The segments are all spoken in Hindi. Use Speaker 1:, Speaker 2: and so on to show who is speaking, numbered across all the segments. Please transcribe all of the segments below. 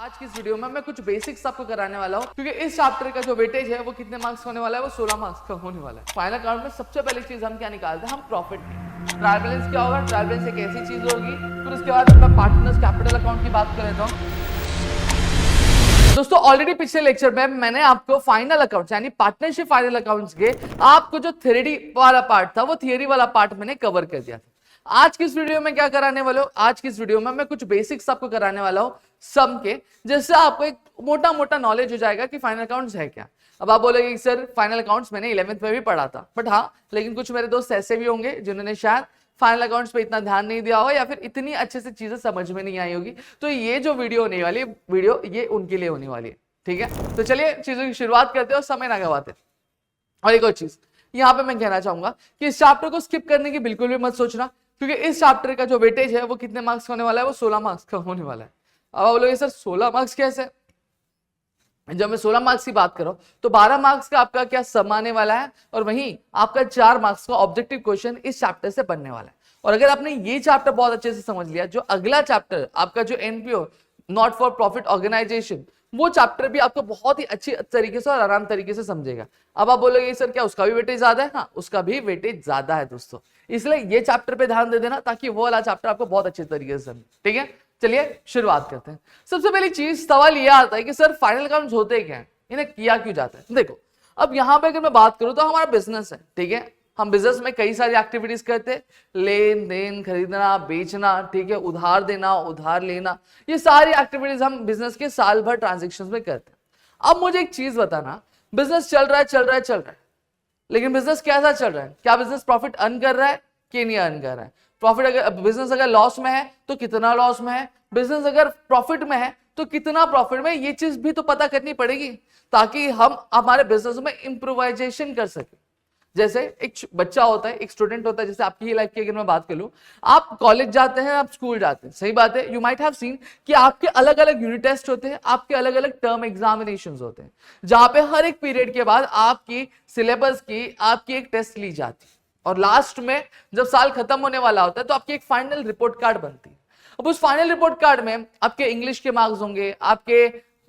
Speaker 1: आज की इस वीडियो में मैं कुछ बेसिक्स आपको कराने वाला हूँ, क्योंकि इस चैप्टर का जो वेटेज है वो कितने मार्क्स होने वाला है, वो 16 मार्क्स का होने वाला है। फाइनल अकाउंट में सबसे पहली चीज हम क्या निकालते हैं, हम प्रॉफिट। ट्रायल बैलेंस क्या होगा, ट्रायल बैलेंस एक ऐसी चीज होगी। फिर उसके बाद मैं पार्टनर्स कैपिटल अकाउंट की बात कर लेता हूँ। दोस्तों ऑलरेडी पिछले लेक्चर में मैंने आपको फाइनल अकाउंट्स यानी पार्टनरशिप फाइनल अकाउंट्स के आपको जो थ्योरी वाला पार्ट था वो थियरी वाला पार्ट मैंने कवर कर दिया था। आज की इस वीडियो में क्या कराने वाला हूं, आज की इस वीडियो में मैं कुछ बेसिक्स आपको कराने वाला हूं सम के, जिससे आपको एक मोटा मोटा नॉलेज हो जाएगा कि फाइनल अकाउंट्स है क्या। अब आप बोलोगे सर फाइनल अकाउंट्स मैंने 11th में भी पढ़ा था, बट हाँ लेकिन कुछ मेरे दोस्त ऐसे भी होंगे जिन्होंने शायद फाइनल अकाउंट्स पे इतना ध्यान नहीं दिया होगा या फिर इतनी अच्छे से चीजें समझ में नहीं आई होगी। तो ये जो वीडियो होने वाली है, वीडियो ये उनके लिए होने वाली है। ठीक है, तो चलिए चीजों की शुरुआत करते हैं और समय ना गवाते। और एक और चीज यहाँ पे मैं कहना चाहूंगा कि इस चैप्टर को स्किप करने की बिल्कुल भी मत सोचना, क्योंकि इस चैप्टर का जो वेटेज है वो कितने मार्क्स होने वाला है, वो 16 मार्क्स का होने वाला है। अब आप बोलोगे सर 16 मार्क्स कैसे? जब मैं 16 मार्क्स की बात करूं तो 12 मार्क्स का आपका क्या सम आने वाला है, और वहीं आपका 4 मार्क्स का ऑब्जेक्टिव क्वेश्चन इस चैप्टर से बनने वाला है। और अगर आपने ये चैप्टर बहुत अच्छे से समझ लिया, जो अगला चैप्टर आपका जो NPO not for profit organisation, वो चैप्टर भी आपको बहुत ही अच्छी तरीके से और आराम तरीके से समझेगा। अब आप बोलोगे सर क्या उसका भी वेटेज ज्यादा है? हाँ, उसका भी वेटेज ज्यादा है दोस्तों, इसलिए ये चैप्टर पे ध्यान दे देना ताकि वो वाला चैप्टर आपको बहुत अच्छे तरीके से समझे। ठीक है, चलिए शुरुआत करते हैं। सबसे पहली चीज सवाल यह आता है कि सर फाइनल अकाउंट्स होते क्या है, इन्हें किया क्यों जाता है? देखो अब यहाँ पे अगर मैं बात करूं तो हमारा बिजनेस है। ठीक है, हम बिजनेस में कई सारी एक्टिविटीज करते हैं, लेन देन, खरीदना, बेचना, ठीक है, उधार देना, उधार लेना, ये सारी एक्टिविटीज हम बिजनेस के साल भर ट्रांजेक्शन्स में करते हैं। अब मुझे एक चीज बताना, बिजनेस चल रहा है चल रहा है चल रहा है, लेकिन बिजनेस कैसा चल रहा है? क्या बिजनेस प्रॉफिट अर्न कर रहा है कि नहीं अर्न कर रहा है? प्रॉफिट अगर बिजनेस अगर लॉस में है तो कितना लॉस में है, बिजनेस अगर प्रॉफिट में है तो कितना प्रॉफिट में, ये चीज भी तो पता करनी पड़ेगी ताकि हम हमारे बिजनेस में इम्प्रोवाइजेशन कर सके। जैसे एक बच्चा होता है, एक स्टूडेंट होता है, जैसे आपकी ही लाइफ की अगर मैं बात कर लूं, आप कॉलेज जाते हैं, आप स्कूल जाते हैं, सही बात है। यू माइट हैव सीन कि आपके अलग अलग यूनिट टेस्ट होते हैं, आपके अलग अलग टर्म एग्जामिनेशंस होते हैं, जहां पे हर एक पीरियड के बाद आपकी सिलेबस की आपकी एक टेस्ट ली जाती है, और लास्ट में जब साल खत्म होने वाला होता है तो आपकी एक फाइनल रिपोर्ट कार्ड बनती है। अब उस फाइनल रिपोर्ट कार्ड में आपके इंग्लिश के मार्क्स होंगे, आपके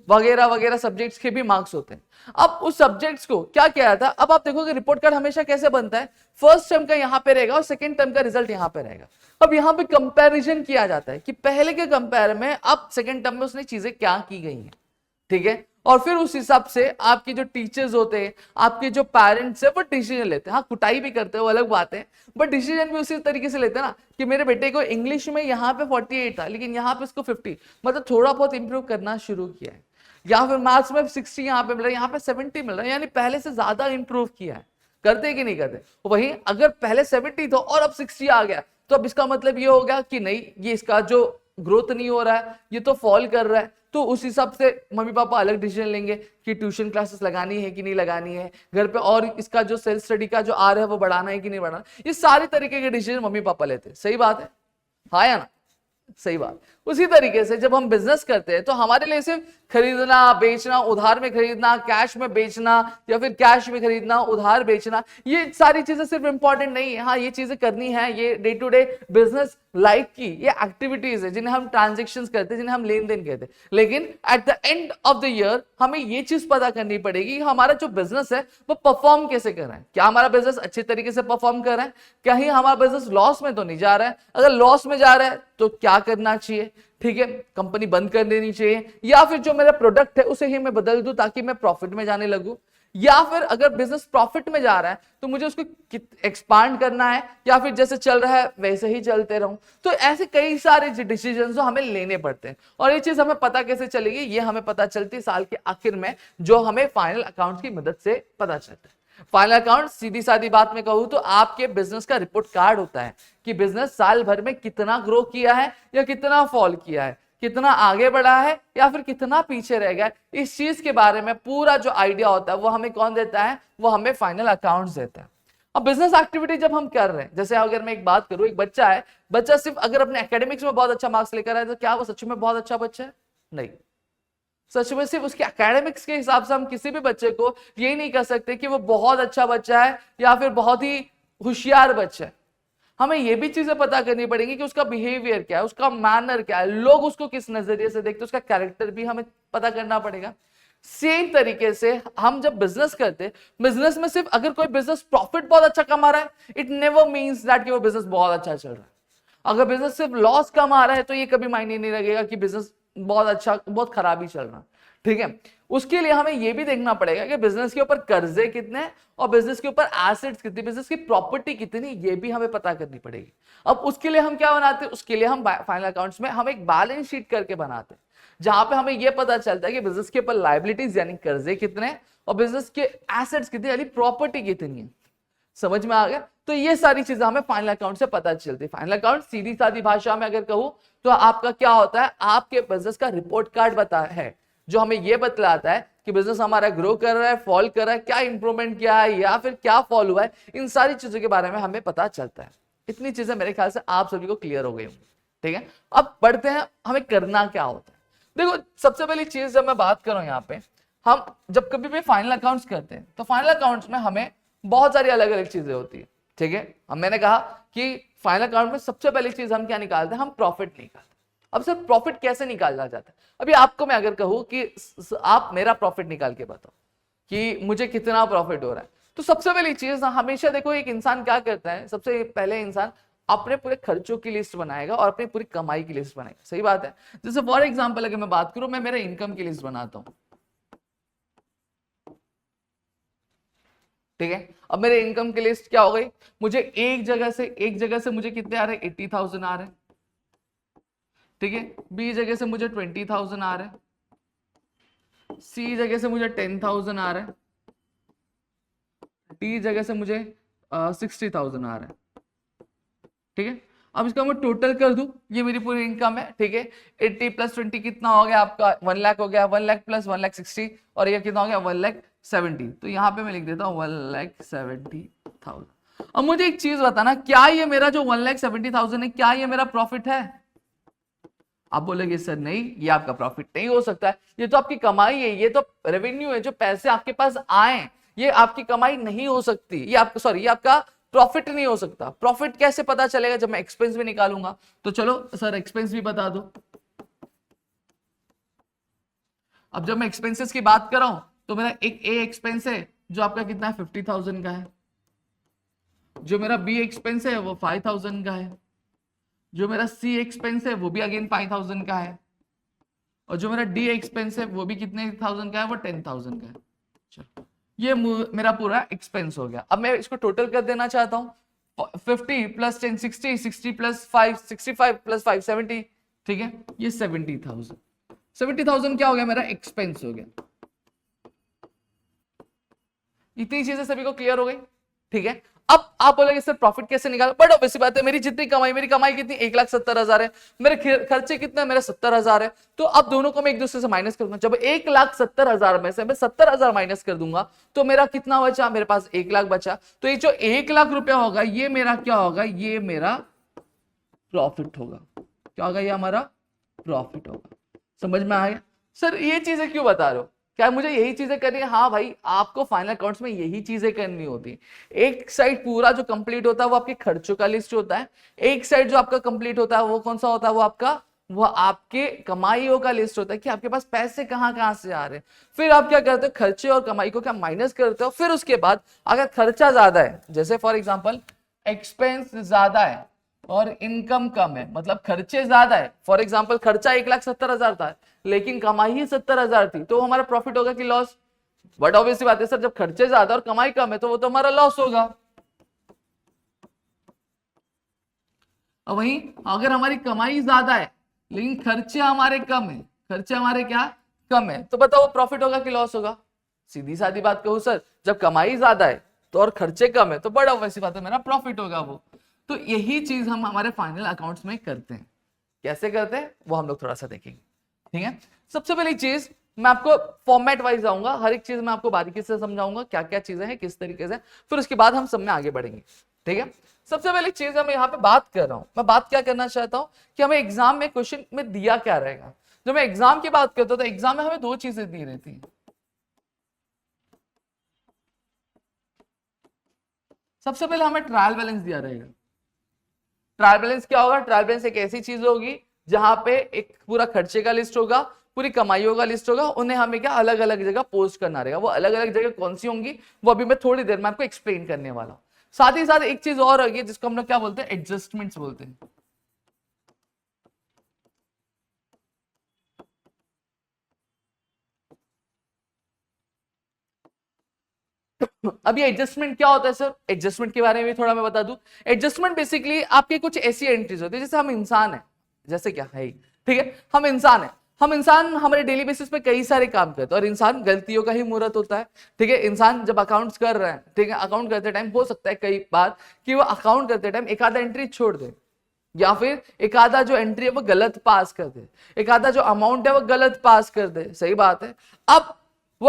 Speaker 1: वगैरह वगैरह सब्जेक्ट्स के भी मार्क्स होते हैं। अब उस सब्जेक्ट्स को क्या किया जाता है, अब आप देखोगे रिपोर्ट कार्ड हमेशा कैसे बनता है, फर्स्ट टर्म का यहां पे रहेगा और सेकंड टर्म का रिजल्ट यहां पे रहेगा। अब यहां पे कंपैरिजन किया जाता है कि पहले के कंपेयर में अब सेकंड टर्म में उसने चीजें क्या की गई हैं। ठीक है, और फिर उस हिसाब से आपके जो टीचर्स होते हैं, आपके जो पेरेंट्स है, वो डिसीजन लेते हैं। हाँ, कुटाई भी करते हैं, वो अलग बात है, बट डिसीजन भी उसी तरीके से लेते हैं ना कि मेरे बेटे को इंग्लिश में यहाँ पे 48 था लेकिन यहाँ पे इसको 50, मतलब थोड़ा बहुत इंप्रूव करना शुरू किया है, या फिर मार्क्स में 60 यहाँ पे मिल रहा है, यहाँ पे 70 मिल रहा है, यानी पहले से ज्यादा इंप्रूव किया है। करते कि नहीं करते? वहीं अगर पहले 70 था और अब 60 आ गया तो अब इसका मतलब ये हो गया कि नहीं, ये इसका जो ग्रोथ नहीं हो रहा है, ये तो फॉल कर रहा है। तो उस हिसाब से मम्मी पापा अलग डिसीजन लेंगे कि ट्यूशन क्लासेस लगानी है कि नहीं लगानी है घर पे, और इसका जो सेल्फ स्टडी का जो आ रहा है वो बढ़ाना है कि नहीं बढ़ाना। ये सारे तरीके के डिसीजन मम्मी पापा लेते हैं, सही बात है, हाँ या ना? सही बात। उसी तरीके से जब हम बिजनेस करते हैं तो हमारे लिए सिर्फ खरीदना, बेचना, उधार में खरीदना, कैश में बेचना, या फिर कैश में खरीदना, उधार बेचना, ये सारी चीजें सिर्फ इंपॉर्टेंट नहीं है। हाँ, ये चीजें करनी है, ये day to day business life की ये एक्टिविटीज है जिन्हें हम ट्रांजेक्शन्स कहते हैं, जिन्हें हम लेन देन कहते हैं। लेकिन at the end of the year हमें ये चीज पता करनी पड़ेगी कि हमारा जो बिजनेस है वो परफॉर्म कैसे कर रहा है। क्या हमारा बिजनेस अच्छे तरीके से परफॉर्म कर रहा है? कहीं हमारा बिजनेस लॉस में तो नहीं जा रहा है? अगर लॉस में जा रहा है तो क्या करना चाहिए? ठीक है, कंपनी बंद कर देनी चाहिए, या फिर जो मेरा प्रोडक्ट है उसे ही मैं बदल दूं ताकि मैं प्रॉफिट में जाने लगूं, या फिर अगर बिजनेस प्रॉफिट में जा रहा है तो मुझे उसको एक्सपांड करना है, या फिर जैसे चल रहा है वैसे ही चलते रहूं। तो ऐसे कई सारे डिसीजन हमें लेने पड़ते हैं, और ये चीज हमें पता कैसे चलेगी? ये हमें पता चलती है साल के आखिर में, जो हमें फाइनल अकाउंट की मदद से पता चलता है। फाइनल अकाउंट सीधी सादी बात में कहूं तो आपके बिजनेस का रिपोर्ट कार्ड होता है कि बिजनेस साल भर में कितना ग्रो किया है या कितना फॉल किया है, कितना आगे बढ़ा है या फिर कितना पीछे रह गया। इस चीज के बारे में पूरा जो आइडिया होता है वो हमें कौन देता है? वो हमें फाइनल अकाउंट्स देता है। अब बिजनेस एक्टिविटी जब हम कर रहे हैं, जैसे अगर मैं एक बात करूं, एक बच्चा है, बच्चा सिर्फ अगर अपने एकेडमिक्स में बहुत अच्छा मार्क्स लेकर आए तो क्या वो सच में बहुत अच्छा बच्चा है? नहीं, सच में सिर्फ उसके एकेडमिक्स के हिसाब से हम किसी भी बच्चे को यही नहीं कह सकते कि वो बहुत अच्छा बच्चा है या फिर बहुत ही होशियार बच्चा है। हमें ये भी चीजें पता करनी पड़ेगी कि उसका बिहेवियर क्या है, उसका मैनर क्या है, लोग उसको किस नजरिए से देखते हैं, उसका कैरेक्टर भी हमें पता करना पड़ेगा। सेम तरीके से हम जब बिजनेस करते हैं, बिजनेस में सिर्फ अगर कोई बिजनेस प्रॉफिट बहुत अच्छा कमा रहा है, इट नेवर मींस दैट कि वो बिजनेस बहुत अच्छा चल रहा है। अगर बिजनेस सिर्फ लॉस कमा रहा है तो ये कभी मायने नहीं लगेगा कि बिजनेस बहुत अच्छा, बहुत खराब ही चल रहा है। ठीक है, उसके लिए हमें यह भी देखना पड़ेगा कि बिजनेस के ऊपर कर्जे कितने हैं और बिजनेस के ऊपर एसेट्स कितनी, बिजनेस की प्रॉपर्टी कितनी, ये भी हमें पता करनी पड़ेगी। अब उसके लिए हम क्या बनाते हैं, उसके लिए हम फाइनल अकाउंट्स में हम एक बैलेंस शीट करके बनाते हैं, जहां पे हमें यह पता चलता है कि बिजनेस के ऊपर लायबिलिटीज यानी कर्जे कितने हैं और बिजनेस के एसेट्स कितने यानी प्रॉपर्टी कितनी है। समझ में आ गया? तो ये सारी चीजें हमें फाइनल अकाउंट से पता चलती है। फाइनल अकाउंट सीधी सादी भाषा में अगर कहूं तो आपका क्या होता है, आपके बिजनेस का रिपोर्ट कार्ड बता है, जो हमें यह बतलाता है कि बिजनेस हमारा ग्रो कर रहा है, फॉल कर रहा है, क्या इंप्रूवमेंट किया है या फिर क्या फॉल हुआ है, इन सारी चीजों के बारे में हमें पता चलता है। इतनी चीजें मेरे ख्याल से आप सभी को क्लियर हो गई होंगी। ठीक है, अब बढ़ते हैं हमें करना क्या होता है। देखो, सबसे पहली चीज जब मैं बात करूं यहाँ पे, हम जब कभी भी फाइनल अकाउंट्स करते हैं तो फाइनल अकाउंट्स में हमें बहुत सारी अलग अलग चीजें होती है। ठीक है, अब मैंने कहा कि फाइनल अकाउंट में सबसे पहली चीज हम क्या निकालते हैं, हम प्रॉफिट निकालते हैं। अब सर प्रॉफिट कैसे निकाला जाता है? अभी आपको मैं अगर कहूं कि आप मेरा प्रॉफिट निकाल के बताओ कि मुझे कितना प्रॉफिट हो रहा है, तो सबसे पहली चीज हमेशा देखो, एक इंसान क्या करता है, सबसे पहले इंसान अपने पूरे खर्चों की लिस्ट बनाएगा और अपनी पूरी कमाई की लिस्ट बनाएगा। सही बात है। जैसे फॉर एग्जांपल अगर मैं बात करूं, मैं मेरे इनकम की लिस्ट बनाता हूं। ठीक है, अब मेरे इनकम की लिस्ट क्या हो गई, मुझे एक जगह से मुझे कितने आ रहे हैं, 80,000 आ रहे हैं। ठीक है, बी जगह से मुझे 20,000 आ रहे हैं, सी जगह से मुझे 10,000 आ रहे हैं, डी जगह से मुझे 60,000 आ रहे हैं। ठीक है, अब इसका मैं टोटल कर दूं, ये मेरी पूरी इनकम है। ठीक है, 80 प्लस 20 कितना हो गया आपका, 1 लाख हो गया, 1 लाख प्लस 1 लाख 60 और ये कितना हो गया, 1 लाख 70। तो यहाँ पे मैं लिख देता हूँ 1 लाख 70,000। अब मुझे एक चीज बताना, क्या ये मेरा जो 1 लाख 70,000 है, क्या ये मेरा प्रॉफिट है? आप बोलेंगे सर नहीं, ये आपका प्रॉफिट नहीं हो सकता है, ये तो आपकी कमाई है, ये तो रेवेन्यू है, जो पैसे आपके पास आए, ये आपकी कमाई नहीं हो सकती, ये आपका सॉरी, ये आपका प्रॉफिट नहीं हो सकता। प्रॉफिट कैसे पता चलेगा, जब मैं एक्सपेंस भी निकालूंगा। तो चलो सर एक्सपेंस भी बता दो। अब जब मैं एक्सपेंसेस की बात कर रहा हूं तो मेरा एक ए एक्सपेंस है जो आपका कितना है, 50,000 का है। जो मेरा बी एक्सपेंस है वो 5,000 का है। जो मेरा सी एक्सपेंस है वो भी अगेन 5,000 का है। और जो मेरा डी एक्सपेंस है वो भी कितने 1000 का है, वो 10,000 का है। चलो, ये मेरा पूरा एक्सपेंस हो गया। अब मैं इसको टोटल कर देना चाहता हूं, 50 प्लस 10 60, 60 प्लस 5 65 प्लस 5 70। ठीक है, ये 70,000। 70,000 क्या हो गया, मेरा एक्सपेंस हो गया। इतनी चीजें सभी को क्लियर हो गई। ठीक है, अब आप बोलेंगे सर प्रॉफिट कैसे निकाला, बट ऑब्वियस बात है, मेरी जितनी कमाई, मेरी कमाई कितनी, 1,70,000 है, मेरे खर्चे कितने, मेरे 70,000 है। तो अब दोनों को मैं एक दूसरे से माइनस करूंगा। जब 1,70,000 में से मैं 70,000 माइनस कर दूंगा तो मेरा कितना बचा, मेरे पास 1 लाख बचा। तो ये जो 1 लाख रुपया होगा, ये मेरा क्या होगा, ये मेरा प्रॉफिट होगा। क्या होगा, ये हमारा प्रॉफिट होगा। समझ में आ गया? सर ये चीजें क्यों बता रहे हो, क्या मुझे यही चीजें करनी है? हाँ भाई, आपको फाइनल अकाउंट्स में यही चीजें करनी होती है। एक साइड पूरा जो कंप्लीट होता है वो आपके खर्चों का लिस्ट होता है, एक साइड जो आपका कंप्लीट होता है वो कौन सा होता है, वो आपके कमाइयों का लिस्ट होता है कि आपके पास पैसे कहां कहां से आ रहे हैं। फिर आप क्या करते हो, खर्चे और कमाई को क्या माइनस करते हो। फिर उसके बाद अगर खर्चा ज्यादा है, जैसे फॉर एग्जाम्पल एक्सपेंस ज्यादा है और इनकम कम है, मतलब खर्चे ज्यादा है, फॉर एग्जाम्पल खर्चा 1,70,000 था लेकिन कमाई ही 70,000 थी, तो हमारा प्रॉफिट होगा कि लॉस? बट ऑब्वियसली बात है सर, जब खर्चे ज्यादा और कमाई कम है तो वो तो हमारा लॉस होगा। और वहीं अगर हमारी कमाई ज्यादा है लेकिन खर्चे हमारे कम है, खर्चे हमारे क्या कम है, तो बताओ प्रॉफिट होगा कि लॉस होगा? सीधी सादी बात कहूं सर, जब कमाई ज्यादा है तो और खर्चे कम है तो बड़ा वैसी बात है, मेरा प्रॉफिट होगा वो। तो यही चीज हम हमारे फाइनल अकाउंट्स में करते हैं। कैसे करते हैं वो हम लोग थोड़ा सा देखेंगे। ठीक है, सबसे पहली चीज मैं आपको फॉर्मेट वाइज आऊंगा, हर एक चीज मैं आपको बारीकी से समझाऊंगा क्या क्या चीजें हैं, किस तरीके से, फिर उसके बाद हम सब में आगे बढ़ेंगे। ठीक है, सबसे पहली चीज मैं यहाँ पे बात कर रहा हूं, मैं बात क्या करना चाहता हूं कि हमें एग्जाम में क्वेश्चन में दिया क्या रहेगा। जब मैं एग्जाम की बात करता हूं तो एग्जाम में हमें 2 चीजें दी रहती है। सबसे पहले हमें ट्रायल बैलेंस दिया रहेगा। ट्रायल बैलेंस क्या होगा? ट्रायल बैलेंस एक ऐसी चीज होगी जहां पे एक पूरा खर्चे का लिस्ट होगा, पूरी कमाइयों का लिस्ट होगा, उन्हें हमें क्या अलग अलग जगह पोस्ट करना रहेगा। वो अलग अलग जगह कौन सी होंगी वो अभी मैं थोड़ी देर में आपको एक्सप्लेन करने वाला हूं। साथ ही साथ एक चीज और होगी जिसको हम लोग क्या बोलते हैं? एडजस्टमेंट्स बोलते हैं। अब ये एडजस्टमेंट क्या होता है सर? एडजस्टमेंट के बारे में भी थोड़ा मैं बता दूं। एडजस्टमेंट बेसिकली आपके कुछ ऐसी एंट्रीज होती है, जैसे हम इंसान है, जैसे क्या है, ठीक है, हम इंसान है, हम इंसान हमारे डेली बेसिस पे कई सारे काम करते हैं और इंसान गलतियों का ही मूर्त होता है, ठीक है। इंसान जब अकाउंट्स कर रहे हैं, ठीक है, अकाउंट करते टाइम हो सकता है कई बार कि वो अकाउंट करते टाइम एक आधा एंट्री छोड़ दे, या फिर एक आधा जो एंट्री है वो गलत पास कर दे, एक आधा जो अमाउंट है वो गलत पास कर दे, सही बात है। अब वो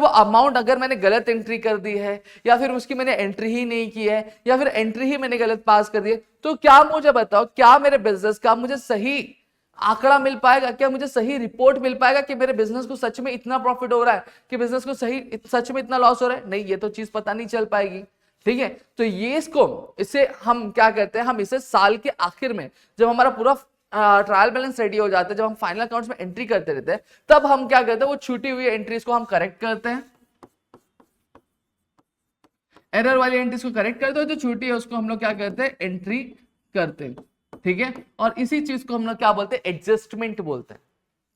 Speaker 1: अमाउंट अगर मैंने गलत एंट्री कर दी है, या फिर उसकी मैंने एंट्री ही नहीं की है, या फिर एंट्री ही मैंने गलत पास कर दी है, तो क्या मुझे बताओ, क्या मेरे बिजनेस का मुझे सही आंकड़ा मिल पाएगा? क्या मुझे सही रिपोर्ट मिल पाएगा कि मेरे बिजनेस को सच में इतना प्रॉफिट हो रहा है, कि बिजनेस को सच में इतना लॉस हो रहा है? नहीं, ये तो चीज पता नहीं चल पाएगी, ठीक है। तो ये इसे हम क्या करते हैं, हम इसे साल के आखिर में जब हमारा पूरा ट्रायल बैलेंस रेडी हो जाता है, जब हम फाइनल अकाउंट्स में एंट्री करते रहते हैं, तब हम क्या करते हैं, वो छूटी हुई एंट्रीज को हम करेक्ट करते हैं, एरर वाली एंट्रीज को करेक्ट करते हैं, जो छूटी है उसको हम लोग क्या करते हैं, एंट्री करते हैं, ठीक है। और इसी चीज को हम लोग क्या बोलते हैं, एडजस्टमेंट बोलते हैं,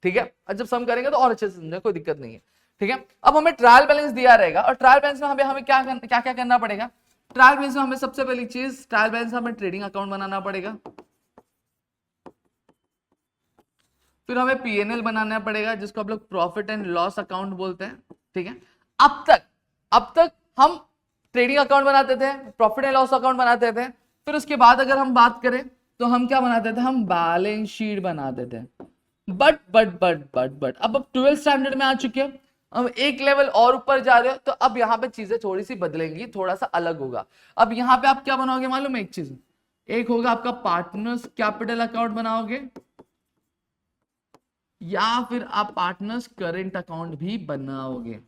Speaker 1: ठीक है। और जब सम करेंगे तो और अच्छे से समझे, कोई दिक्कत नहीं है, ठीक है। अब हमें ट्रायल बैलेंस दिया रहेगा और ट्रायल बैलेंस में हमें क्या क्या करना पड़ेगा? ट्रायल बैलेंस में हमें सबसे पहली चीज, ट्रायल बैलेंस हमें ट्रेडिंग अकाउंट बनाना पड़ेगा, फिर हमें पीएनएल बनाना पड़ेगा जिसको हम लोग प्रॉफिट एंड लॉस अकाउंट बोलते हैं, ठीक है। अब तक हम ट्रेडिंग अकाउंट बनाते थे, प्रॉफिट एंड लॉस अकाउंट बनाते थे, फिर उसके बाद अगर हम बात करें तो हम क्या बनाते थे, हम बैलेंस शीट बनाते थे। बट अब 12th स्टैंडर्ड में आ चुके हैं, अब एक लेवल और ऊपर जा रहे हो, तो अब यहाँ पे चीजें थोड़ी सी बदलेंगी, थोड़ा सा अलग होगा। अब यहाँ पे आप क्या बनाओगे मालूम है? एक चीज, एक होगा आपका पार्टनर्स कैपिटल अकाउंट बनाओगे, या फिर आप पार्टनर्स करेंट अकाउंट भी बनाओगे,